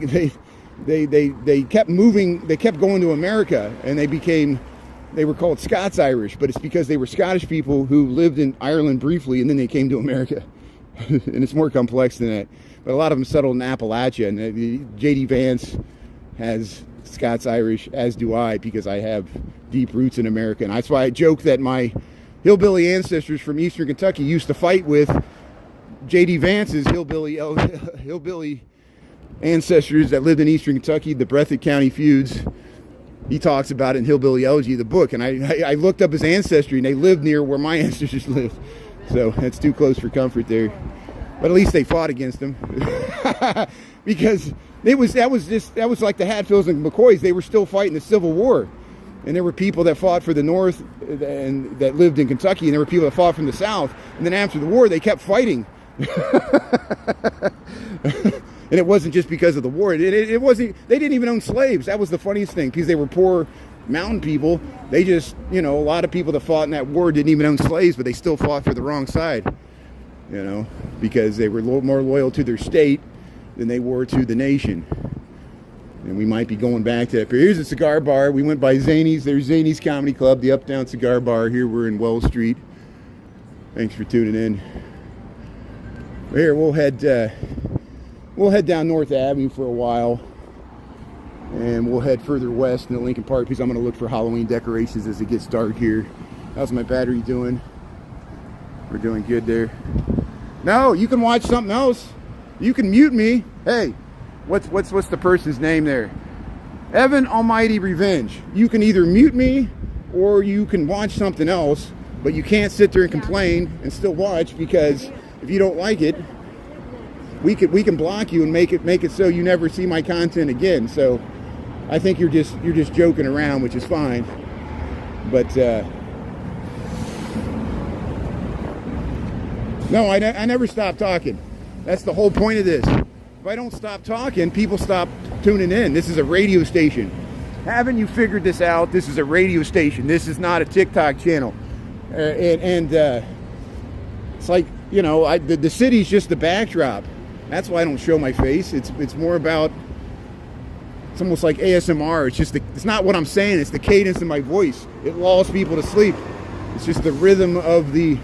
S1: kept moving. They kept going to America, and they were called Scots Irish, but it's because they were Scottish people who lived in Ireland briefly, and then they came to America. And it's more complex than that. But a lot of them settled in Appalachia, and J.D. Vance has Scots Irish, as do I, because I have deep roots in America. And that's why I joke that my hillbilly ancestors from eastern Kentucky used to fight with J.D. Vance's hillbilly ancestors that lived in eastern Kentucky, the Breathitt County feuds. He talks about it in Hillbilly Elegy, the book. And I looked up his ancestry, and they lived near where my ancestors lived. So that's too close for comfort there. But at least they fought against them. Because that was like the Hatfields and McCoys. They were still fighting the Civil War, and there were people that fought for the North and that lived in Kentucky, and there were people that fought from the South. And then after the war, they kept fighting. And it wasn't just because of the war. It wasn't. They didn't even own slaves. That was the funniest thing, because they were poor mountain people. They just, a lot of people that fought in that war didn't even own slaves, but they still fought for the wrong side. Because they were more loyal to their state than they were to the nation. And we might be going back to that. Here's a cigar bar. We went by Zany's. There's Zany's Comedy Club, the Uptown Cigar Bar. Here we're in Wells Street. Thanks for tuning in. Here we'll head down North Avenue for a while, and we'll head further west into Lincoln Park, because I'm going to look for Halloween decorations as it gets dark here. How's my battery doing? We're doing good there. No, you can watch something else. You can mute me. Hey, what's the person's name there? Evan Almighty Revenge. You can either mute me or you can watch something else, but you can't sit there and complain and still watch, because if you don't like it, we can block you and make it so you never see my content again. So I think you're just joking around, which is fine. But no, I never stop talking. That's the whole point of this. If I don't stop talking, people stop tuning in. This is a radio station. Haven't you figured this out? This is a radio station. This is not a TikTok channel. It's like, the city's just the backdrop. That's why I don't show my face. It's more about, it's almost like ASMR. It's not what I'm saying. It's the cadence of my voice. It lulls people to sleep. It's just the rhythm of the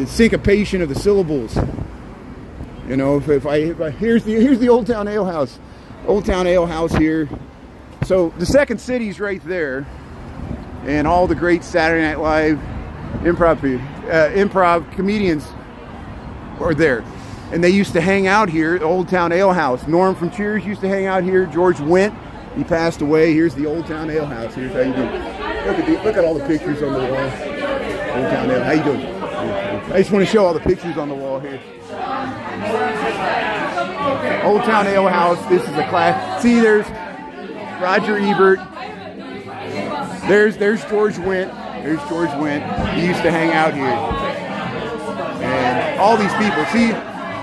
S1: syncopation of the syllables. If I here's the Old Town Ale House. Old Town Ale House here. So the Second City's right there, and all the great Saturday Night Live improv comedians are there. And they used to hang out here at Old Town Ale House. Norm from Cheers used to hang out here. George Wendt, he passed away. Here's the Old Town Ale House. Here's how you do. Look at all the pictures on the wall. Old Town Ale. How you doing? I just want to show all the pictures on the wall here. Old Town Ale House. This is a class. See, there's Roger Ebert. There's George Wendt. There's George Wendt. He used to hang out here. And all these people. See?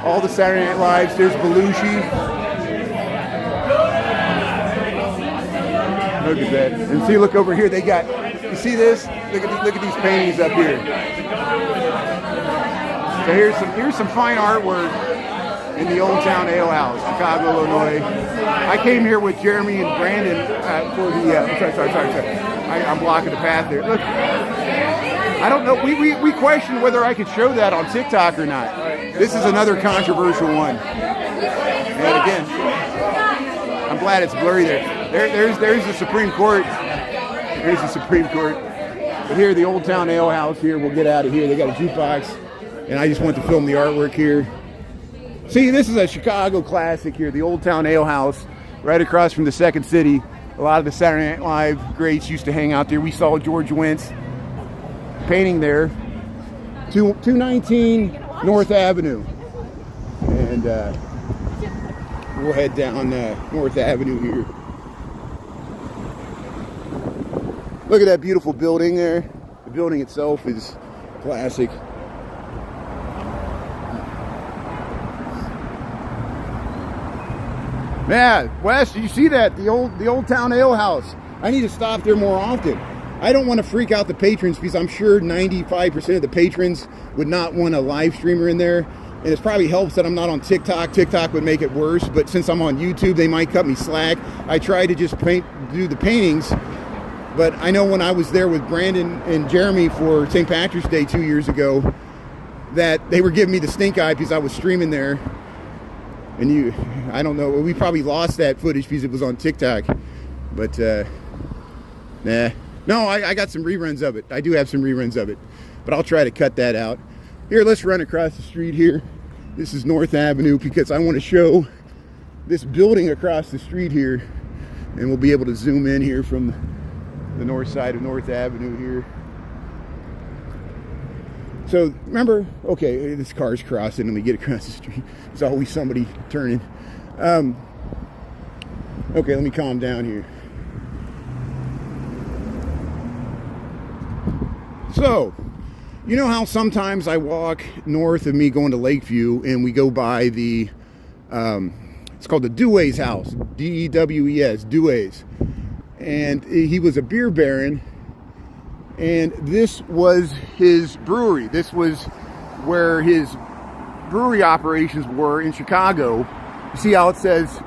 S1: All the Saturday Night Lives. There's Belushi. Look at that. And see, look over here. They got, you see this? Look at these paintings up here. So here's some fine artwork in the Old Town Ale House, Chicago, Illinois. I came here with Jeremy and Brandon for the. Sorry. I'm blocking the path there. Look. I don't know. We questioned whether I could show that on TikTok or not. This is another controversial one. And again, I'm glad it's blurry there. There's the Supreme Court. There's the Supreme Court. But here, the Old Town Ale House here. We'll get out of here. They got a jukebox. And I just want to film the artwork here. See, this is a Chicago classic here. The Old Town Ale House, right across from the Second City. A lot of the Saturday Night Live greats used to hang out there. We saw George Wendt's painting there. 219 North Avenue. And we'll head down North Avenue here. Look at that beautiful building there. The building itself is classic. Man, Wes, you see that? The old Town Ale House. I need to stop there more often. I don't want to freak out the patrons, because I'm sure 95% of the patrons would not want a live streamer in there. And it probably helps that I'm not on TikTok. TikTok would make it worse, but since I'm on YouTube, they might cut me slack. I try to just do the paintings, but I know when I was there with Brandon and Jeremy for St. Patrick's Day 2 years ago, that they were giving me the stink eye because I was streaming there. And I don't know, we probably lost that footage because it was on TikTok. But, nah. No, I got some reruns of it. I do have some reruns of it. But I'll try to cut that out. Here, let's run across the street here. This is North Avenue, because I want to show this building across the street here. And we'll be able to zoom in here from the north side of North Avenue here. So remember, okay, this car's crossing and we get across the street. There's always somebody turning. Okay, let me calm down here. So, you know how sometimes I walk north of me going to Lakeview and we go by the, it's called the Dewey's house, D-E-W-E-S, Dewey's. And he was a beer baron, and this was his brewery. This was where his brewery operations were in Chicago. You see how it says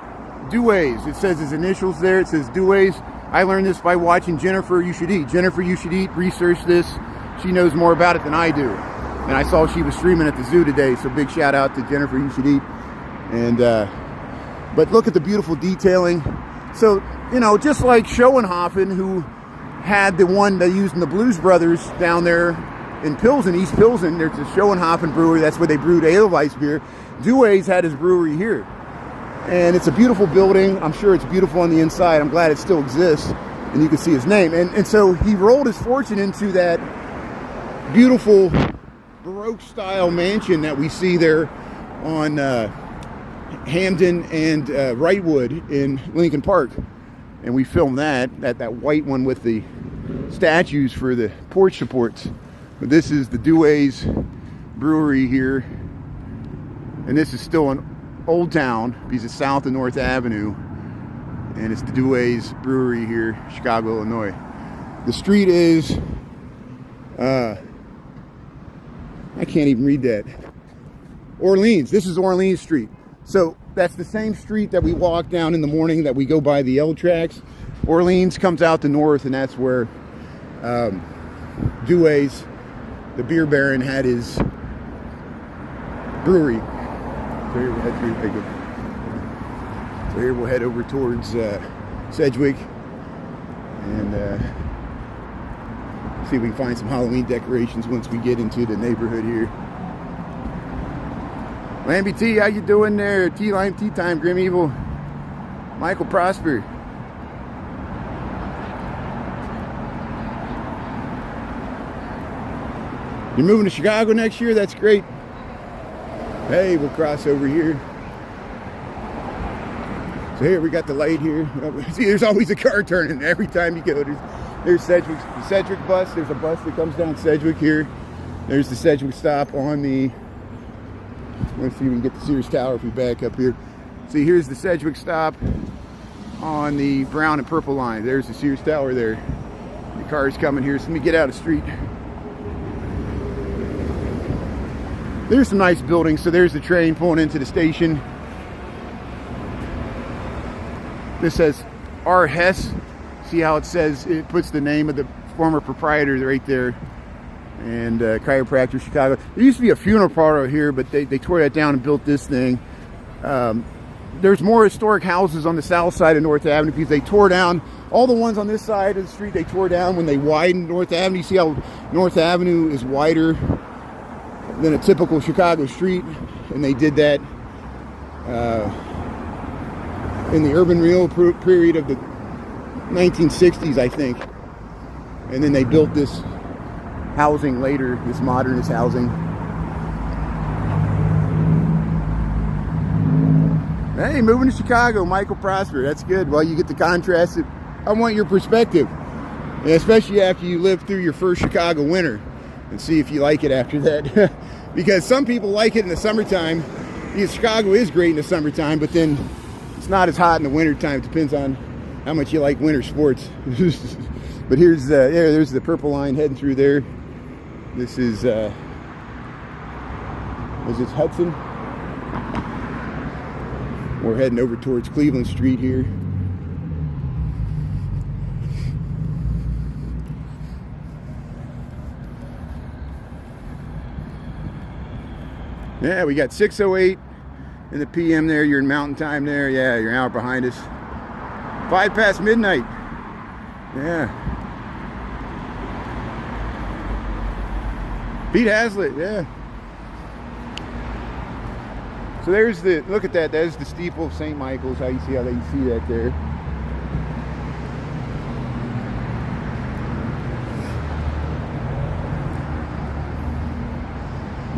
S1: Dewey's? It says his initials there. It says Dewey's. I learned this by watching Jennifer You Should Eat. Jennifer You Should Eat researched this. She knows more about it than I do. And I saw she was streaming at the zoo today, so big shout out to Jennifer You Should Eat. And but look at the beautiful detailing. So, you know, just like Schoenhofen, who had the one they used in the Blues Brothers down there in Pilsen, East Pilsen. There's a Schoenhofen brewery. That's where they brewed Edelweiss beer. Dewey's had his brewery here. And it's a beautiful building. I'm sure it's beautiful on the inside. I'm glad it still exists. And you can see his name. And so he rolled his fortune into that beautiful Baroque-style mansion that we see there on Hamden and Wrightwood in Lincoln Park. And we filmed that white one with the statues for the porch supports. But this is the Dewey's brewery here. And this is still in Old Town, because it's south of North Avenue. And it's the Dewey's brewery here, Chicago, Illinois. The street is, I can't even read that. Orleans. This is Orleans Street. So that's the same street that we walk down in the morning that we go by the L tracks. Orleans comes out the north, and that's where Dewey's, the beer baron, had his brewery. So here we'll head over towards Sedgwick and see if we can find some Halloween decorations once we get into the neighborhood here. Lambie T, how you doing there? T-Lime Tea Time, Grim Evil. Michael Prosper. You're moving to Chicago next year? That's great. Hey, we'll cross over here. So here we got the light here. See, there's always a car turning every time you go. There's Sedgwick, the Sedgwick bus. There's a bus that comes down Sedgwick here. There's the Sedgwick stop on the, let's see if we can get the Sears Tower if we back up here. See, here's the Sedgwick stop on the brown and purple line. There's the Sears Tower there. The car's coming here, so let me get out of the street. There's some nice buildings. So there's the train pulling into the station. This says R. Hess. See how it says, it puts the name of the former proprietor right there. And chiropractor Chicago. There used to be a funeral parlor here, but they tore that down and built this thing. There's more historic houses on the south side of North Avenue because they tore down all the ones on this side of the street. They tore down when they widened North Avenue. You see how North Avenue is wider than a typical Chicago street, and they did that in the urban renewal period of the 1960s, I think. And then they built this housing later, this modernist housing. Hey, moving to Chicago, Michael Prosper. That's good. Well, you get the contrast. I want your perspective, and especially after you live through your first Chicago winter, and see if you like it after that. Because some people like it in the summertime. Because Chicago is great in the summertime, but then it's not as hot in the wintertime. It depends on how much you like winter sports. But here's there's the purple line heading through there. This is Hudson. We're heading over towards Cleveland Street here. Yeah, we got 6:08 in the PM there. You're in Mountain Time there. Yeah, you're an hour behind us. 5 past midnight. Yeah. Pete Hazlitt, yeah. So there's the, look at that, there's the steeple of St. Michael's, how you see that there.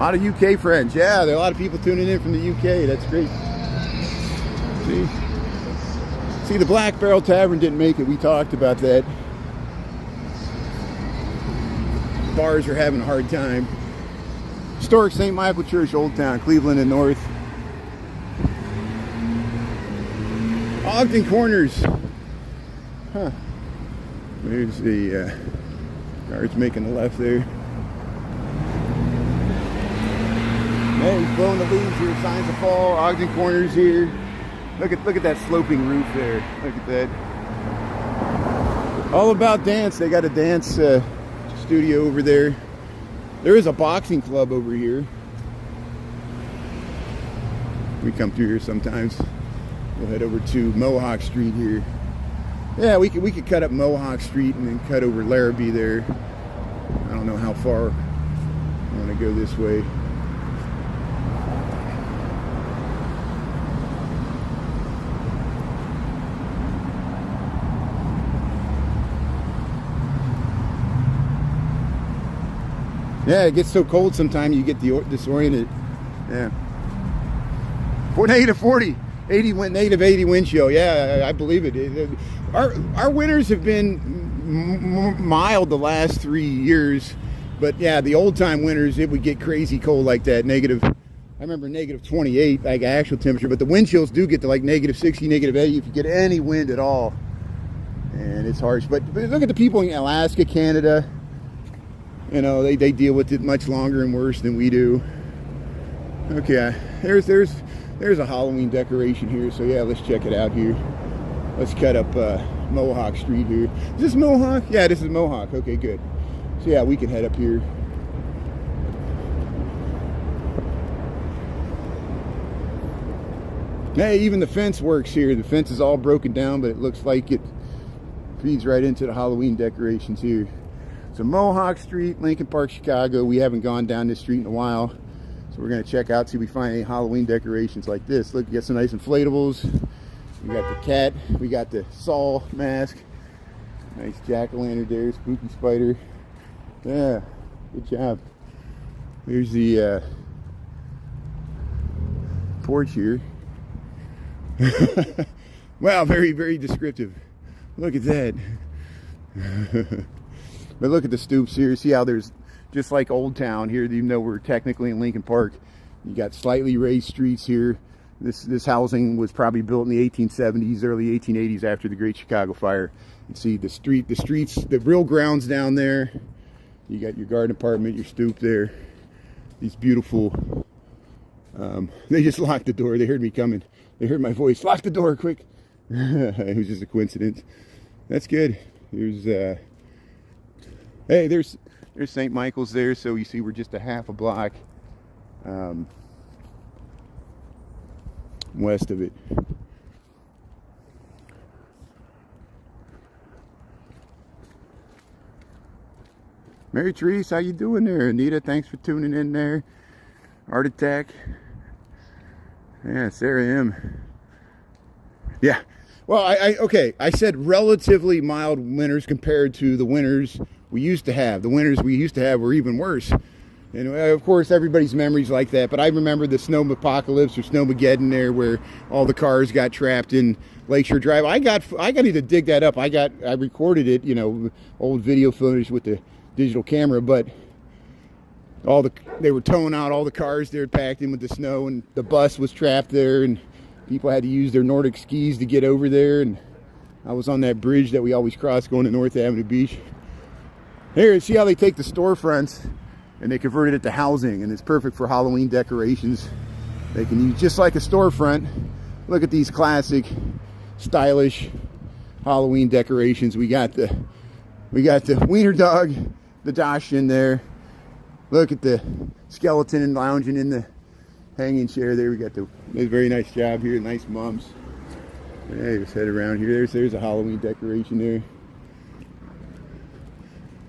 S1: lot of UK friends. Yeah, there are a lot of people tuning in from the UK. That's great. See, the Black Barrel Tavern didn't make it. We talked about that. Bars are having a hard time. Historic St. Michael Church, Old Town, Cleveland and North. Ogden Corners. Huh. There's the guards making the left there. Man, he's blowing the leaves here. Signs of fall. Ogden Corners here. Look at that sloping roof there. Look at that. All about dance. They got a dance studio over there. There is a boxing club over here. We come through here sometimes. We'll head over to Mohawk Street here. Yeah, we could cut up Mohawk Street and then cut over Larrabee there. I don't know how far I want to go this way. Yeah, it gets so cold sometimes you get disoriented. Yeah. For negative 40, 80 negative 80 wind chill. Yeah, I believe it. Our winters have been mild the last 3 years, but yeah, the old time winters it would get crazy cold like that. Negative. I remember negative 28, like actual temperature, but the wind chills do get to like negative 60, negative 80 if you get any wind at all, and it's harsh. But look at the people in Alaska, Canada. You know, they deal with it much longer and worse than we do. Okay, there's a Halloween decoration here, so yeah, let's check it out here. Let's cut up Mohawk Street here. Is this Mohawk? Yeah, this is Mohawk. Okay, good. So yeah, we can head up here. Hey, even the fence works here. The fence is all broken down, but it looks like it feeds right into the Halloween decorations here. So Mohawk Street, Lincoln Park, Chicago. We haven't gone down this street in a while. So we're gonna check out, see if we find any Halloween decorations like this. Look, you got some nice inflatables. We got the cat, we got the Saw mask. Nice jack-o'-lantern there, spooky spider. Yeah, good job. Here's the porch here. Wow, very, very descriptive. Look at that. But look at the stoops here. See how there's, just like Old Town here, even though we're technically in Lincoln Park, you got slightly raised streets here. This housing was probably built in the 1870s, early 1880s after the Great Chicago Fire. You see the streets, the real grounds down there. You got your garden apartment, your stoop there. These beautiful, they just locked the door. They heard me coming. They heard my voice. Lock the door quick. It was just a coincidence. That's good. Here's, hey, there's St. Michael's there, so you see we're just a half a block west of it. Mary Therese, how you doing there? Anita, thanks for tuning in there. Art Attack. Yeah, Sarah M. Yeah. Well, okay, I said relatively mild winters compared to the winters we used to have. The winters we used to have were even worse. And of course, everybody's memories like that. But I remember the snow apocalypse or snowmageddon there, where all the cars got trapped in Lakeshore Drive. I got to dig that up. I recorded it, you know, old video footage with the digital camera. But they were towing out all the cars there, packed in with the snow, and the bus was trapped there, and people had to use their Nordic skis to get over there. And I was on that bridge that we always cross going to North Avenue Beach. Here, see how they take the storefronts and they converted it to housing, and it's perfect for Halloween decorations. They can use just like a storefront. Look at these classic, stylish Halloween decorations. We got the wiener dog, the Dosh in there. Look at the skeleton and lounging in the hanging chair there. We got the very nice job here, nice mums. Hey, let's head around here. There's a Halloween decoration there.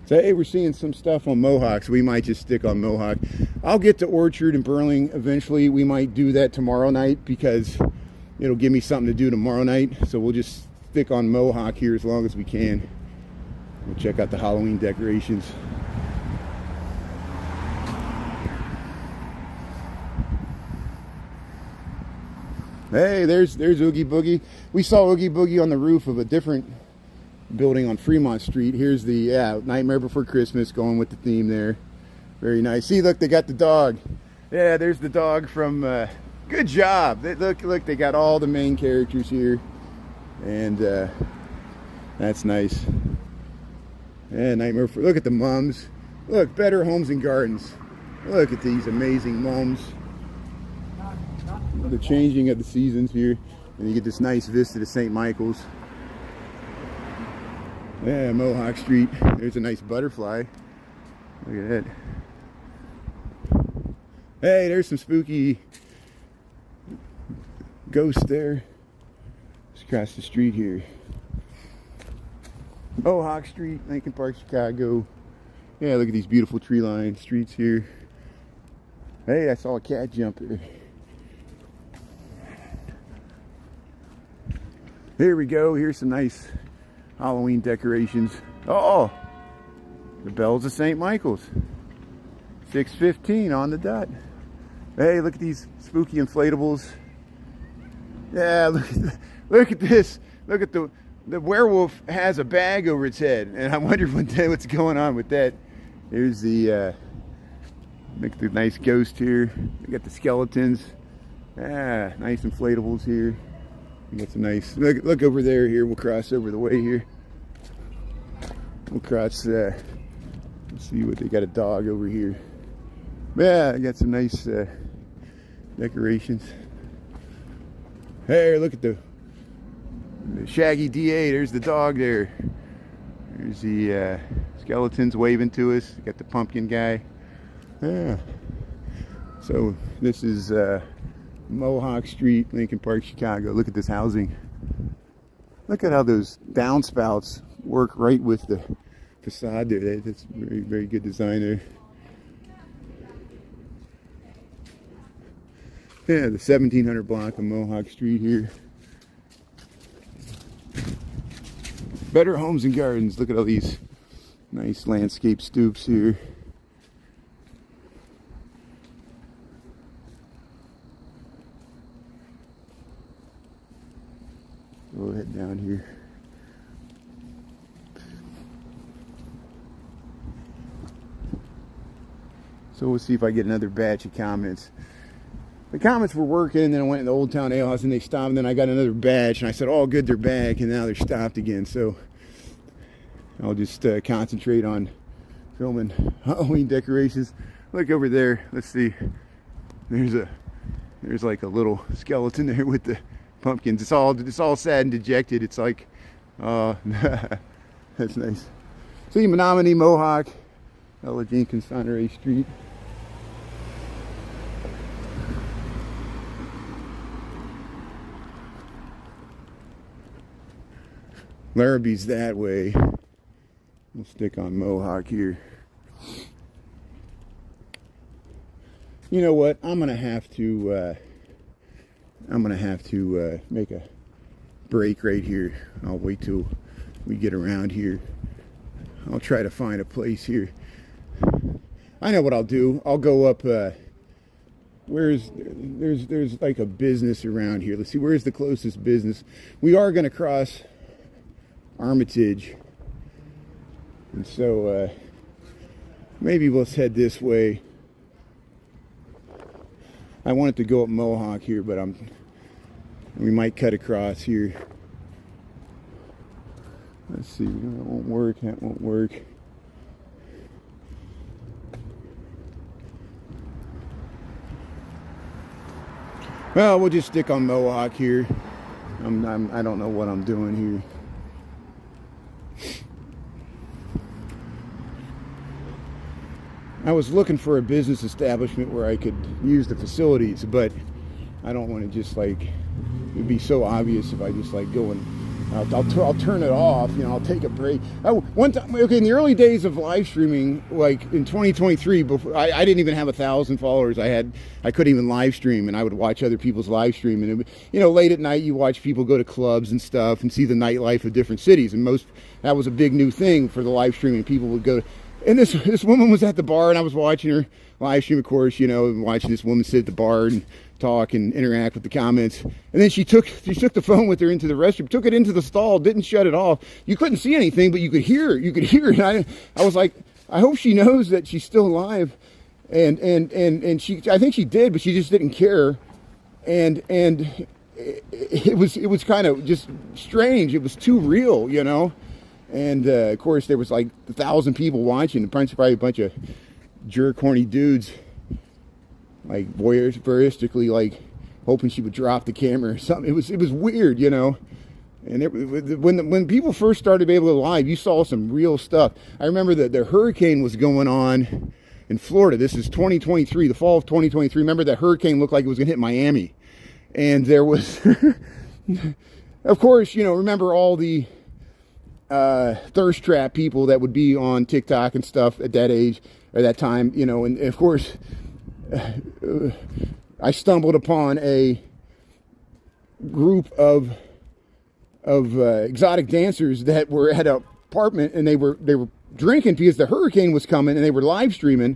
S1: So hey, we're seeing some stuff on Mohawk, so we might just stick on Mohawk. I'll get to Orchard and Burling eventually. We might do that tomorrow night because it'll give me something to do tomorrow night. So we'll just stick on Mohawk here as long as we can. We'll check out the Halloween decorations. Hey, there's Oogie Boogie. We saw Oogie Boogie on the roof of a different building on Fremont Street. Here's the Nightmare Before Christmas, going with the theme there. Very nice. See, look, they got the dog. Yeah, there's the dog from good job. Look, they got all the main characters here, and that's nice. Yeah, Nightmare Before. Look at the mums. Look, Better Homes and Gardens. Look at these amazing mums. The changing of the seasons here, and you get this nice vista to St. Michael's. Yeah, Mohawk Street. There's a nice butterfly. Look at that. Hey, there's some spooky ghosts there. Just across the street here. Mohawk Street, Lincoln Park, Chicago. Yeah, look at these beautiful tree-lined streets here. Hey, I saw a cat jump there. Here we go. Here's some nice Halloween decorations. Oh, the bells of St. Michael's. 6:15 on the dot. Hey, look at these spooky inflatables. Yeah, look at this. Look at the werewolf has a bag over its head, and I wonder what's going on with that. Here's the look at the nice ghost here. We got the skeletons. Ah, nice inflatables here. We got some nice. Look over there. Here, we'll cross over the way here. We'll cross. Let's see what they got. A dog over here. Yeah, I got some nice decorations. Hey, look at the Shaggy DA. There's the dog there. There's the skeletons waving to us. Got the pumpkin guy. Yeah. So this is Mohawk Street, Lincoln Park, Chicago. Look at this housing. Look at how those downspouts work right with the facade there. That's very, very good design there. Yeah, the 1700 block of Mohawk Street here. Better Homes and Gardens. Look at all these nice landscape stoops here. We'll head down here. So we'll see if I get another batch of comments. The comments were working, and then I went in the Old Town Ale House and they stopped, and then I got another batch and I said, oh good, they're back, and now they're stopped again. So I'll just concentrate on filming Halloween decorations. Look over there. Let's see. There's like a little skeleton there with the pumpkins. It's all sad and dejected. It's like that's nice. See, Menominee, Mohawk, Ella Jenkins, Sonneray Street. Larrabee's that way. We'll stick on Mohawk here. You know what? I'm gonna have to make a break right here. I'll wait till we get around here. I'll try to find a place here. I know what I'll do. I'll go up. There's like a business around here. Let's see. Where's the closest business? We are gonna cross Armitage, and so maybe let's head this way. I wanted to go up Mohawk here, but we might cut across here. Let's see. That won't work. That won't work. Well, we'll just stick on Mohawk here. I don't know what I'm doing here. I was looking for a business establishment where I could use the facilities, but I don't want to just like, it'd be so obvious if I just like go and I'll turn it off, you know, I'll take a break. One time, okay, in the early days of live streaming, like in 2023, before I didn't even have 1,000 followers. I couldn't even live stream, and I would watch other people's live stream, and it, you know, late at night you watch people go to clubs and stuff and see the nightlife of different cities, and that was a big new thing for the live streaming. People would go. And this woman was at the bar, and I was watching her live stream, of course, you know, and watching this woman sit at the bar and talk and interact with the comments. And then she took the phone with her into the restroom, took it into the stall, didn't shut it off. You couldn't see anything, but you could hear it. You could hear it. I was like, I hope she knows that she's still alive. And I think she did, but she just didn't care. And it was kind of just strange. It was too real, you know. And of course, there was like 1,000 people watching. Probably a bunch of jerk, horny dudes, like voyeuristically, like hoping she would drop the camera or something. It was weird, you know. And when people first started being able to live, you saw some real stuff. I remember that the hurricane was going on in Florida. This is 2023, the fall of 2023. Remember that hurricane looked like it was going to hit Miami. And there was, of course, you know, remember all the thirst trap people that would be on TikTok and stuff at that age, or that time, you know. And of course, I stumbled upon a group of exotic dancers that were at an apartment, and they were drinking because the hurricane was coming, and they were live streaming,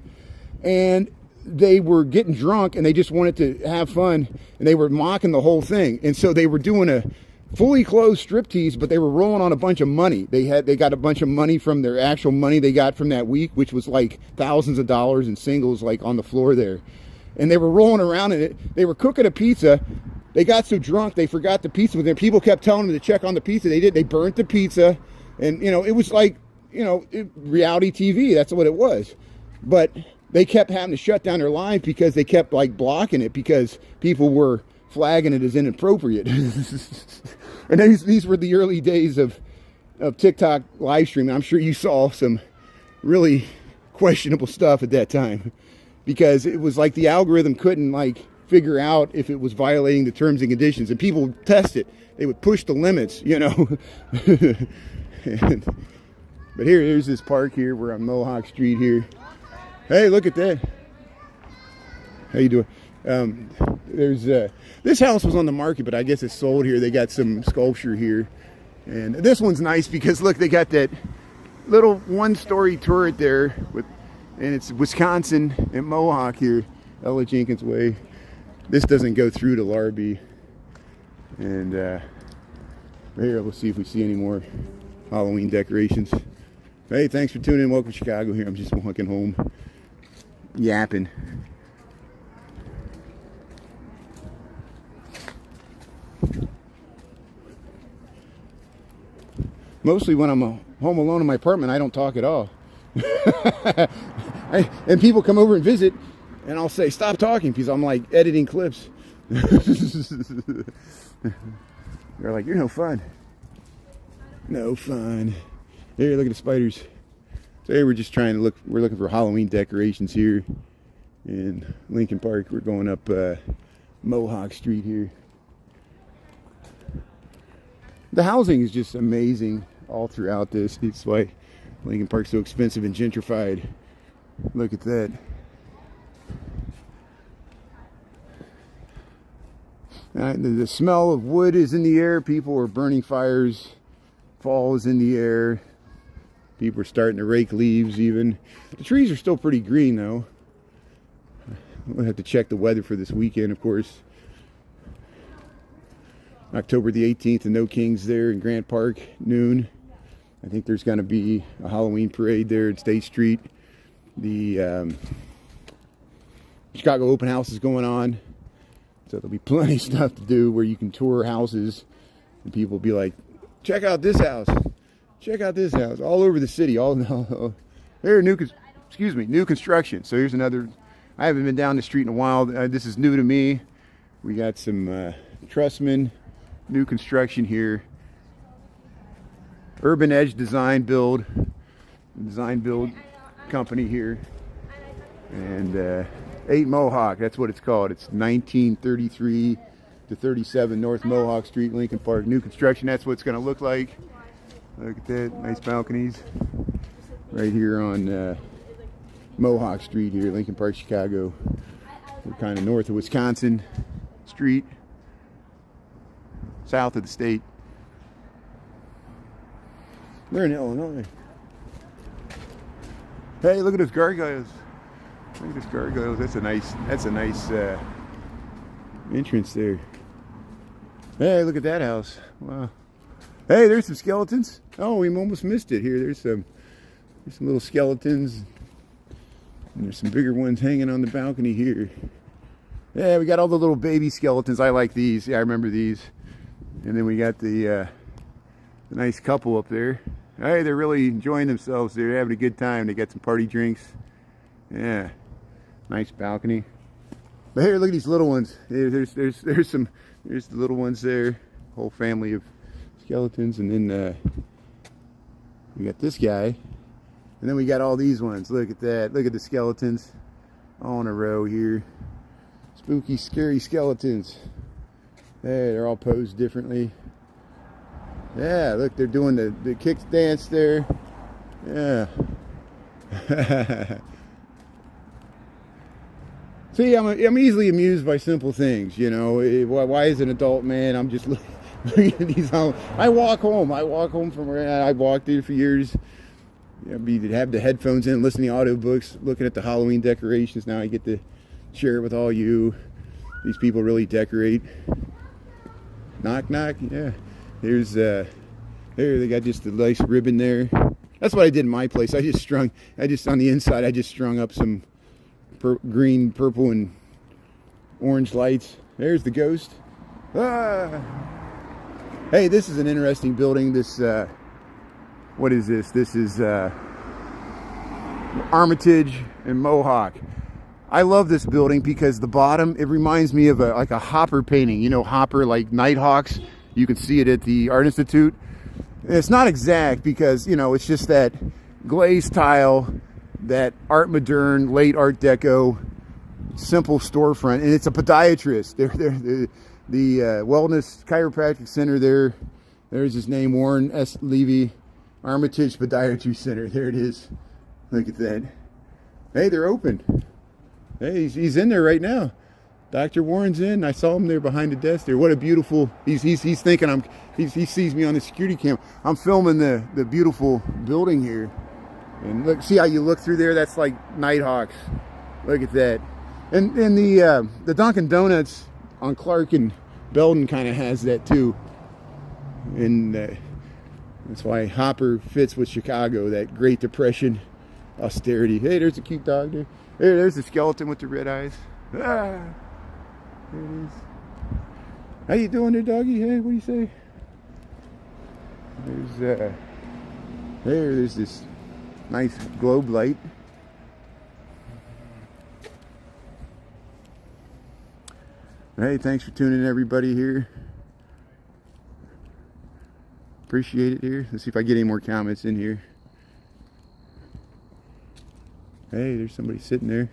S1: and they were getting drunk, and they just wanted to have fun, and they were mocking the whole thing. And so they were doing a fully closed striptease, but they were rolling on a bunch of money. They got a bunch of money from their actual money they got from that week, which was like thousands of dollars in singles, like on the floor there. And they were rolling around in it. They were cooking a pizza. They got so drunk they forgot the pizza was there. People kept telling them to check on the pizza. They did. They burnt the pizza, and you know, it was like, you know, reality TV. That's what it was. But they kept having to shut down their live because they kept like blocking it because people were flagging it as inappropriate. And these were the early days of TikTok live streaming. I'm sure you saw some really questionable stuff at that time, because it was like the algorithm couldn't like figure out if it was violating the terms and conditions, and people would test it. They would push the limits, you know. But here's this park here. We're on Mohawk Street here. Hey, look at that. How you doing? There's this house was on the market, but I guess it's sold here. They got some sculpture here, and this one's nice because look, they got that little one-story turret there and it's Wisconsin and Mohawk here, Ella Jenkins Way. This doesn't go through to Larby, and here we'll see if we see any more Halloween decorations. Hey, thanks for tuning in. Welcome to Chicago here. I'm just walking home, yapping. Mostly when I'm home alone in my apartment, I don't talk at all. And people come over and visit, and I'll say, stop talking, because I'm like editing clips. They're like, you're no fun. No fun. There, look at the spiders. So here we're just trying to we're looking for Halloween decorations here in Lincoln Park. We're going up Mohawk Street here. The housing is just amazing all throughout this. It's why Lincoln Park's so expensive and gentrified. Look at that. The smell of wood is in the air. People are burning fires. Fall is in the air. People are starting to rake leaves even. The trees are still pretty green though. We'll have to check the weather for this weekend, of course. October the 18th, and No Kings there in Grant Park, noon. I think there's going to be a Halloween parade there at State Street. The Chicago Open House is going on. So there'll be plenty of stuff to do where you can tour houses. And people will be like, check out this house. Check out this house. All over the city. There, new construction. So here's another. I haven't been down the street in a while. This is new to me. We got some Trussman. New construction here. Urban Edge Design Build company here. And 8 Mohawk, that's what it's called. It's 1933 to 37 North Mohawk Street, Lincoln Park. New construction, that's what it's going to look like. Look at that, nice balconies. Right here on Mohawk Street here, Lincoln Park, Chicago. We're kind of north of Wisconsin Street. South of the state. We're in Illinois. Hey, look at those gargoyles. Look at those gargoyles. That's a nice entrance there. Hey, look at that house. Wow. Hey, there's some skeletons. Oh, we almost missed it here. There's some little skeletons. And there's some bigger ones hanging on the balcony here. Yeah, we got all the little baby skeletons. I like these. Yeah, I remember these. And then we got the nice couple up there. Hey, they're really enjoying themselves. They're having a good time. They got some party drinks. Yeah, nice balcony. But here, look at these little ones. There's the little ones there. Whole family of skeletons. And then we got this guy. And then we got all these ones. Look at that. Look at the skeletons all in a row here. Spooky, scary skeletons. Hey, they're all posed differently. Yeah, look, they're doing the kick dance there. Yeah. See, I'm easily amused by simple things, you know. Why as an adult man, I'm just looking at these home. I walk home from where I've walked there for years. You have the headphones in, listening to audiobooks, looking at the Halloween decorations. Now I get to share it with all you. These people really decorate. Knock, knock. Yeah. There's there they got just a nice ribbon there. That's what I did in my place. On the inside I just strung up some green, purple, and orange lights. There's the ghost. Ah. Hey, this is an interesting building. This what is this? This is Armitage and Mohawk. I love this building because the bottom, it reminds me of like a Hopper painting. You know, Hopper, like Nighthawks. You can see it at the Art Institute. And it's not exact because, you know, it's just that glazed tile, that Art Moderne, late Art Deco, simple storefront. And it's a podiatrist. The Wellness Chiropractic Center there. There's his name, Warren S. Levy. Armitage Podiatry Center. There it is. Look at that. Hey, they're open. Hey, he's in there right now. Dr. Warren's in. I saw him there behind the desk there. What a beautiful. He's thinking he sees me on the security cam. I'm filming the beautiful building here. And look, see how you look through there? That's like Nighthawks. Look at that. And the Dunkin' Donuts on Clark and Belden kind of has that too. And that's why Hopper fits with Chicago, that Great Depression austerity. Hey, there's a cute dog there. There's the skeleton with the red eyes. Ah, there it is. How you doing there, doggy? Hey, what do you say? There's this nice globe light. Hey, thanks for tuning in, everybody here. Appreciate it here. Let's see if I get any more comments in here. Hey, there's somebody sitting there.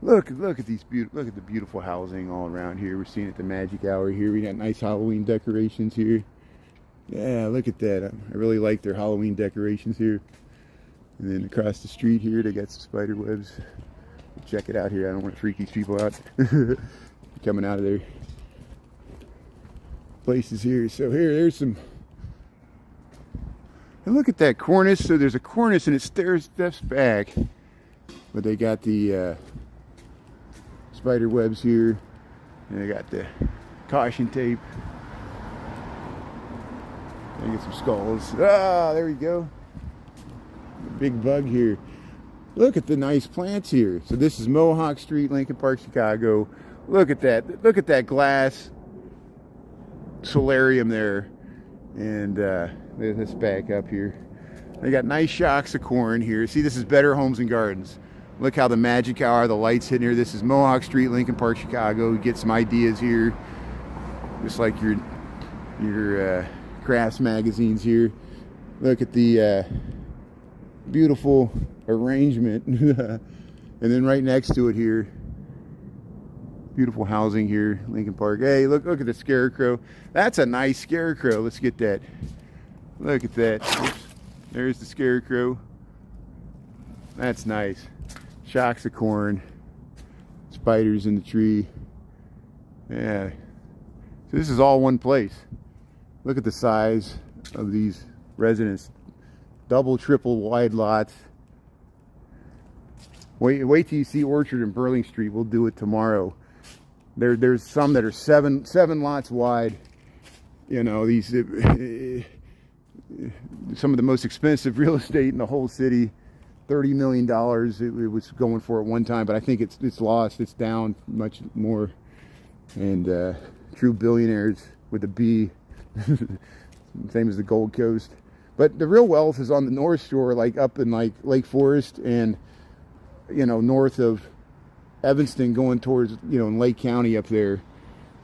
S1: Look at these look at the beautiful housing all around here. We're seeing at the magic hour here. We got nice Halloween decorations here. Yeah, look at that. I really like their Halloween decorations here. And then across the street here, they got some spider webs. Check it out here. I don't want to freak these people out. Coming out of their places here. So there's some. And look at that cornice. So there's a cornice and it steps back. But they got the spider webs here. And they got the caution tape. They get some skulls. Ah, there we go. Big bug here. Look at the nice plants here. So this is Mohawk Street, Lincoln Park, Chicago. Look at that. Look at that glass solarium there. And let's back up here. They got nice shocks of corn here. See, this is Better Homes and Gardens. Look how the magic hour, the lights hitting here. This is Mohawk Street, Lincoln Park, Chicago. You get some ideas here. Just like your crafts magazines here. Look at the beautiful arrangement. And then right next to it here, beautiful housing here, Lincoln Park. Hey, look at the scarecrow. That's a nice scarecrow. Let's get that. Look at that. Oops. There's the scarecrow. That's nice. Shocks of corn. Spiders in the tree. Yeah. So this is all one place. Look at the size of these residents. Double, triple wide lots. Wait till you see Orchard and Burling Street. We'll do it tomorrow. There's some that are seven lots wide. You know, these some of the most expensive real estate in the whole city. $30 million it was going for at one time, but I think it's lost. It's down much more. And true billionaires with a B, same as the Gold Coast. But the real wealth is on the North Shore, like up in like Lake Forest and, you know, north of Evanston, going towards, you know, in Lake County up there,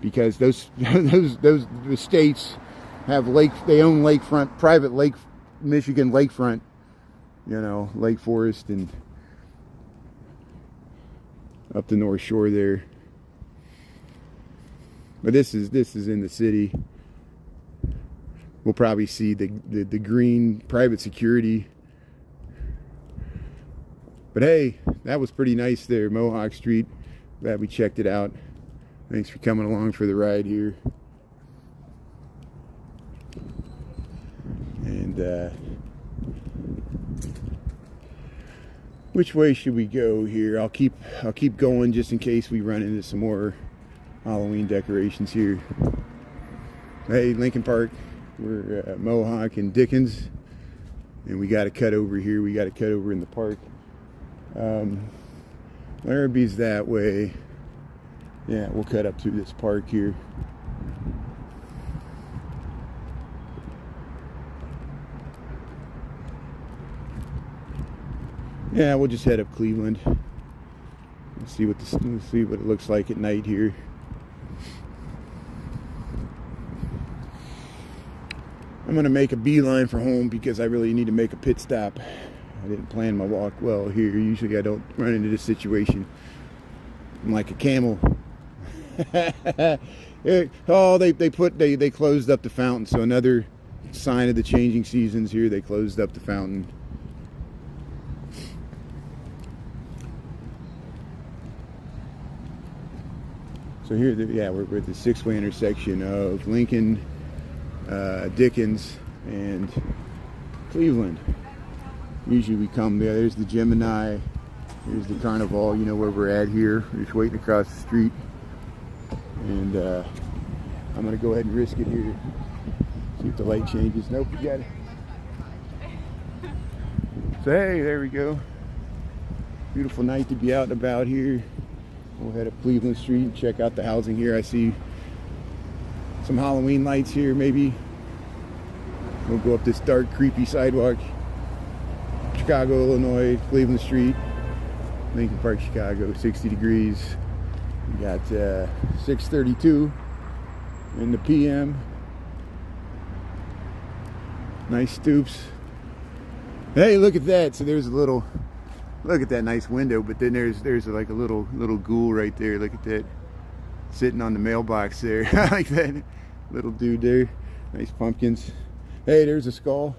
S1: because those the states have they own lakefront, private lake, Michigan lakefront, you know, Lake Forest and up the North Shore there. But this is in the city. We'll probably see the green private security. But hey, that was pretty nice there, Mohawk Street. Glad we checked it out. Thanks for coming along for the ride here. And which way should we go here? I'll keep going just in case we run into some more Halloween decorations here. Hey, Lincoln Park. We're at Mohawk and Dickens, and we got to cut over here. We got to cut over in the park. Larrabee's that way. Yeah, we'll cut up through this park here. Yeah, we'll just head up Cleveland. Let's see what it looks like at night here. I'm gonna make a beeline for home because I really need to make a pit stop. I didn't plan my walk well here. Usually I don't run into this situation. I'm like a camel. Oh, they closed up the fountain. So another sign of the changing seasons here. They closed up the fountain. So here, yeah, we're at the six-way intersection of Lincoln, Dickens, and Cleveland. Usually we come there. There's the Gemini. There's the Carnival. You know where we're at here. We're just waiting across the street. And I'm going to go ahead and risk it here. See if the light changes. Nope, we got it. So hey, there we go. Beautiful night to be out and about here. We'll head up Cleveland Street and check out the housing here. I see some Halloween lights here, maybe. We'll go up this dark, creepy sidewalk. Chicago, Illinois, Cleveland Street, Lincoln Park, Chicago, 60 degrees. We got 6:32 in the PM. Nice stoops. Hey, look at that. So there's a little, look at that nice window, but then there's like a little ghoul right there. Look at that, sitting on the mailbox there. I like that little dude there. Nice pumpkins. Hey, there's a skull.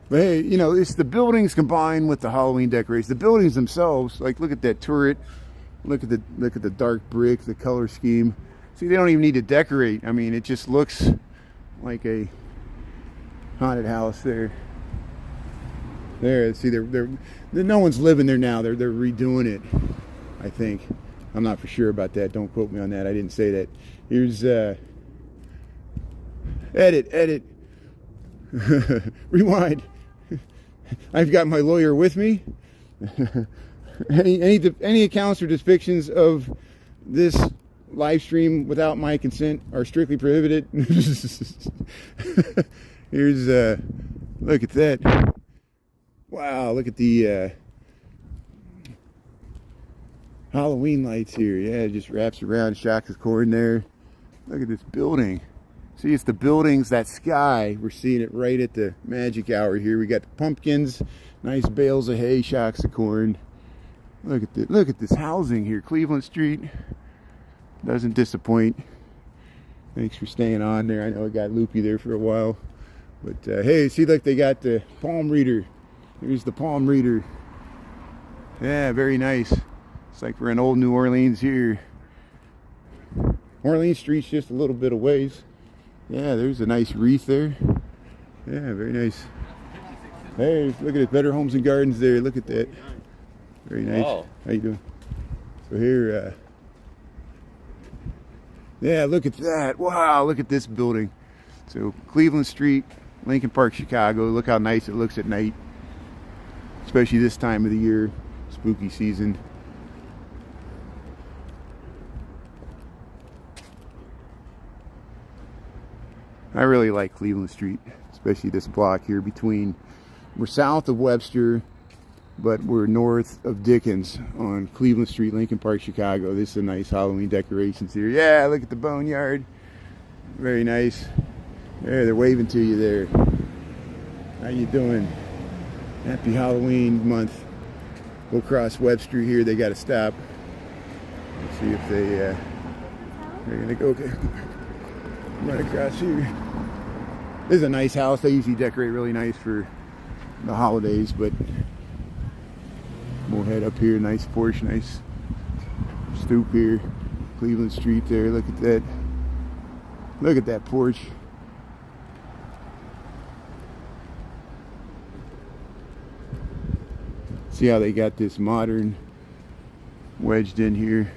S1: But hey, you know, it's the buildings combined with the Halloween decorations. The buildings themselves, like look at that turret. Look at the dark brick, the color scheme. See, they don't even need to decorate. I mean, it just looks like a haunted house there. There, see, they're no one's living there now. They're redoing it, I think. I'm not for sure about that. Don't quote me on that. I didn't say that. Here's edit. Rewind. I've got my lawyer with me. Any accounts or depictions of this live stream without my consent are strictly prohibited. Here's look at that. Wow, look at the Halloween lights here. Yeah, it just wraps around, shocks his cord in there. Look at this building. See, it's the buildings, that sky. We're seeing it right at the magic hour here. We got the pumpkins, nice bales of hay, shocks of corn. Look at this housing here. Cleveland Street doesn't disappoint. Thanks for staying on there. I know it got loopy there for a while, but hey, see, look, they got the palm reader. Here's the palm reader. Yeah, very nice. It's like we're in old New Orleans here. Orleans Street's just a little bit of ways. Yeah, there's a nice wreath there. Yeah, very nice. Hey, look at it. Better Homes and Gardens there. Look at that. Very nice. Oh. How you doing? So here, Yeah, look at that. Wow, look at this building. So Cleveland Street, Lincoln Park, Chicago. Look how nice it looks at night, especially this time of the year, spooky season. I really like Cleveland Street, especially this block here between, we're south of Webster, but we're north of Dickens on Cleveland Street, Lincoln Park, Chicago. This is a nice Halloween decorations here. Yeah, look at the boneyard. Very nice. There, they're waving to you there. How you doing? Happy Halloween month. We'll cross Webster here. They got to stop. Let's see if they're gonna go right across here. This is a nice house. They usually decorate really nice for the holidays, but we'll head up here. Nice porch, nice stoop here. Cleveland Street there. Look at that. Look at that porch. See how they got this modern wedged in here.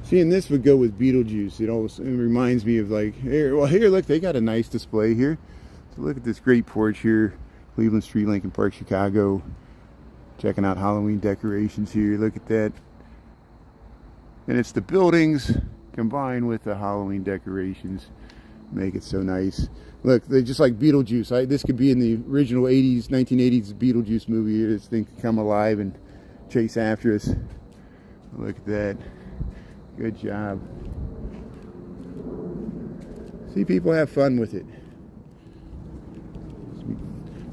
S1: See, and this would go with Beetlejuice. It reminds me of like, here, well, here, look, they got a nice display here. So look at this great porch here. Cleveland Street, Lincoln Park, Chicago. Checking out Halloween decorations here. Look at that. And it's the buildings combined with the Halloween decorations. Make it so nice. Look, they're just like Beetlejuice. This could be in the original 80s, 1980s Beetlejuice movie. This thing could come alive and chase after us. Look at that. Good job. See, people have fun with it.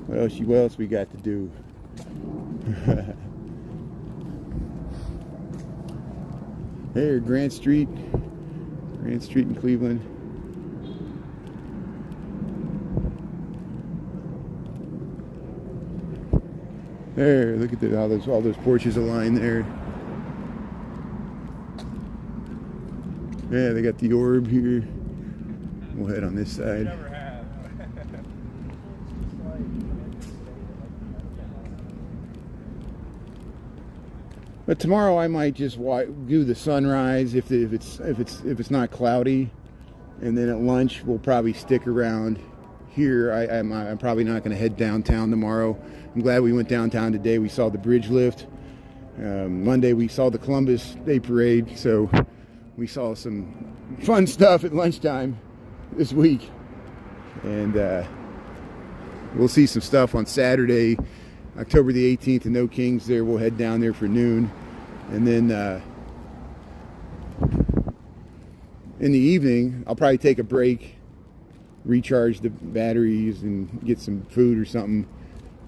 S1: What else we got to do? Here, Grant Street in Cleveland. There, look at all those porches aligned there. Yeah, they got the orb here. We'll head on this side. But tomorrow I might just do the sunrise if it's not cloudy, and then at lunch we'll probably stick around here. I'm probably not going to head downtown tomorrow. I'm glad we went downtown today. We saw the bridge lift. Monday we saw the Columbus Day Parade, so we saw some fun stuff at lunchtime this week, and we'll see some stuff on Saturday, October the 18th, and No Kings there. We'll head down there for noon, and then in the evening I'll probably take a break, recharge the batteries, and get some food or something,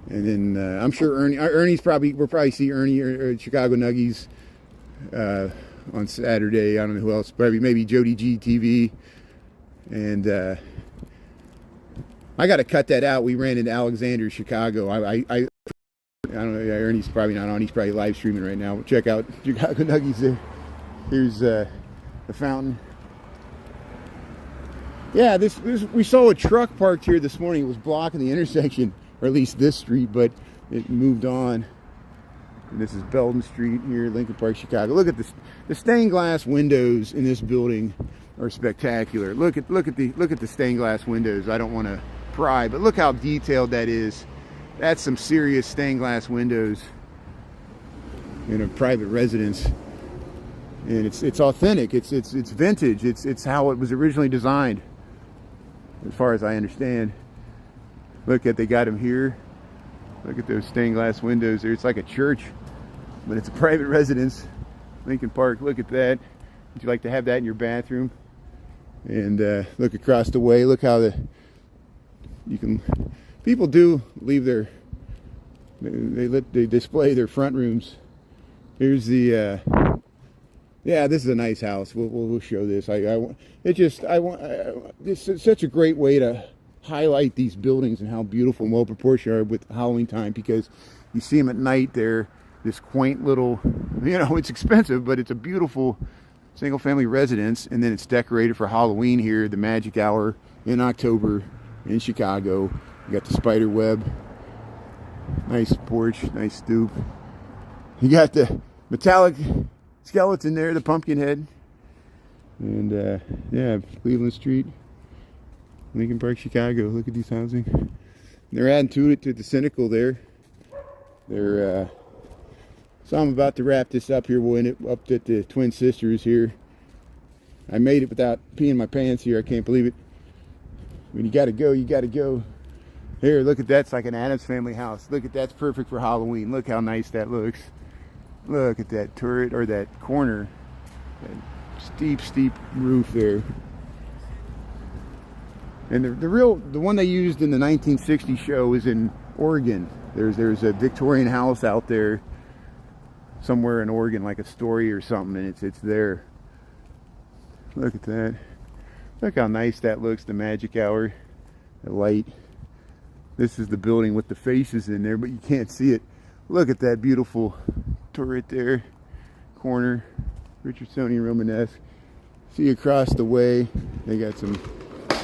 S1: and then I'm sure we'll probably see Ernie or Chicago Nuggies on Saturday. I don't know who else, maybe Jody G TV, and I got to cut that out. We ran into Alexander, Chicago. I don't know. Ernie's probably not on. He's probably live streaming right now. Check out Chicago Nuggies there. Here's the fountain. Yeah, we saw a truck parked here this morning. It was blocking the intersection, or at least this street, but it moved on. And this is Belden Street here, Lincoln Park, Chicago. Look at this. The stained glass windows in this building are spectacular. Look at the stained glass windows. I don't want to pry, but look how detailed that is. That's some serious stained glass windows in a private residence, and it's authentic. It's vintage. It's how it was originally designed, as far as I understand. Look at, they got them here. Look at those stained glass windows there. It's like a church, but it's a private residence. Lincoln Park, look at that. Would you like to have that in your bathroom? And look across the way. Look how people do leave they display their front rooms. Here's the yeah, this is a nice house. We'll show this. It's such a great way to highlight these buildings and how beautiful and well proportioned they are with Halloween time, because you see them at night. They're this quaint little, it's expensive, but it's a beautiful single family residence, and then it's decorated for Halloween here, the magic hour in October in Chicago. You got the spider web. Nice porch, nice stoop. You got the metallic skeleton there, the pumpkin head. And yeah, Cleveland Street, Lincoln Park, Chicago. Look at these housing. They're adding to it to the Cynical there. They're so I'm about to wrap this up here. We'll end it up at the Twin Sisters here. I made it without peeing my pants here. I can't believe it. When you gotta go, you gotta go. Here, look at that. It's like an Addams Family house. Look at that's perfect for Halloween. Look how nice that looks. Look at that turret, or that corner. That steep roof there. And the one they used in the 1960 show is in Oregon. There's a Victorian house out there somewhere in Oregon, like a story or something, and it's there. Look at that. Look how nice that looks, the magic hour, the light. This is the building with the faces in there, but you can't see it. Look at that beautiful turret there, corner, Richardsonian Romanesque. See across the way, they got some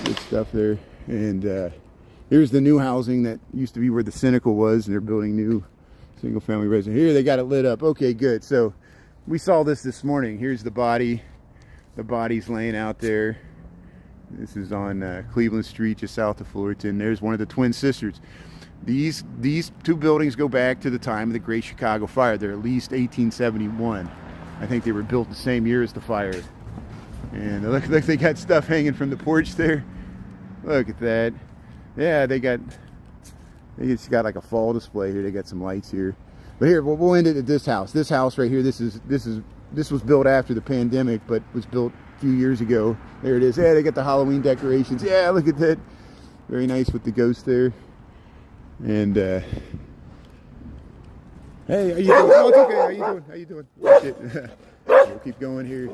S1: good stuff there. And here's the new housing that used to be where the Cynical was, and they're building new single family residence. Here they got it lit up. Okay, good. So we saw this morning. Here's the body. The body's laying out there. This is on Cleveland Street, just south of Fullerton. There's one of the Twin Sisters. These two buildings go back to the time of the Great Chicago Fire. They're at least 1871. I think they were built the same year as the fire. And look, they got stuff hanging from the porch there. Look at that. Yeah, they just got like a fall display here. They got some lights here. But here, we'll end it at this house. This house right here. This was built after the pandemic, but was built a few years ago. There it is. Yeah, they got the Halloween decorations. Yeah, look at that. Very nice with the ghost there. And hey, how you doing? Oh, it's okay. How you doing? We'll keep going here.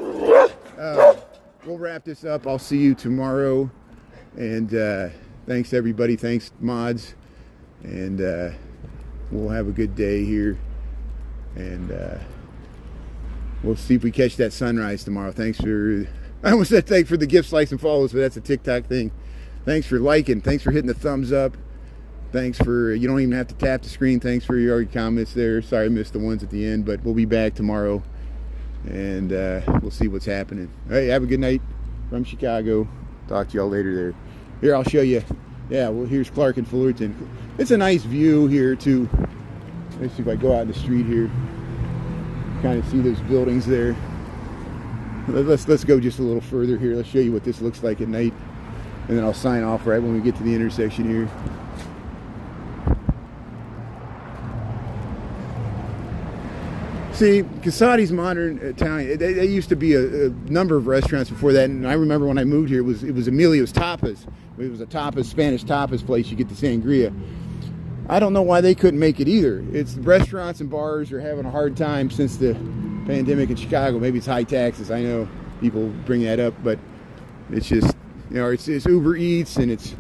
S1: We'll wrap this up. I'll see you tomorrow. And thanks everybody. Thanks mods. And we'll have a good day here. And we'll see if we catch that sunrise tomorrow. Thanks for, I almost said thanks for the gifts, likes, and follows, but that's a TikTok thing. Thanks for liking. Thanks for hitting the thumbs up. Thanks for, you don't even have to tap the screen. Thanks for your comments there. Sorry I missed the ones at the end, but we'll be back tomorrow. And we'll see what's happening. All right, have a good night from Chicago. Talk to y'all later there. Here, I'll show you. Yeah, well, here's Clark and Fullerton. It's a nice view here, too. Let's see if I go out in the street here. Kind of see those buildings there. Let's go just a little further here. Let's show you what this looks like at night. And then I'll sign off right when we get to the intersection here. See, Casati's Modern Italian, they used to be a number of restaurants before that, and I remember when I moved here, it was Emilio's Tapas. It was a tapas, Spanish tapas place. You get the sangria. I don't know why they couldn't make it either. It's restaurants and bars are having a hard time since the pandemic in Chicago. Maybe it's high taxes. I know people bring that up, but it's just, you know, it's Uber Eats, and it's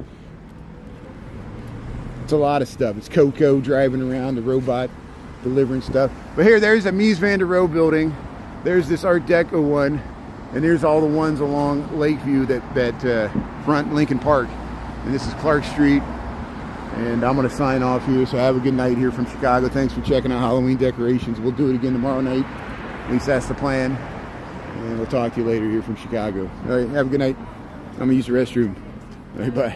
S1: a lot of stuff. It's Coco driving around, the robot delivering stuff. But here, there's a Mies van der Rohe building. There's this Art Deco one, and there's all the ones along Lakeview that front Lincoln Park. And this is Clark Street. And I'm going to sign off here. So have a good night here from Chicago. Thanks for checking out Halloween decorations. We'll do it again tomorrow night. At least that's the plan. And we'll talk to you later here from Chicago. All right, have a good night. I'm going to use the restroom. All right, bye.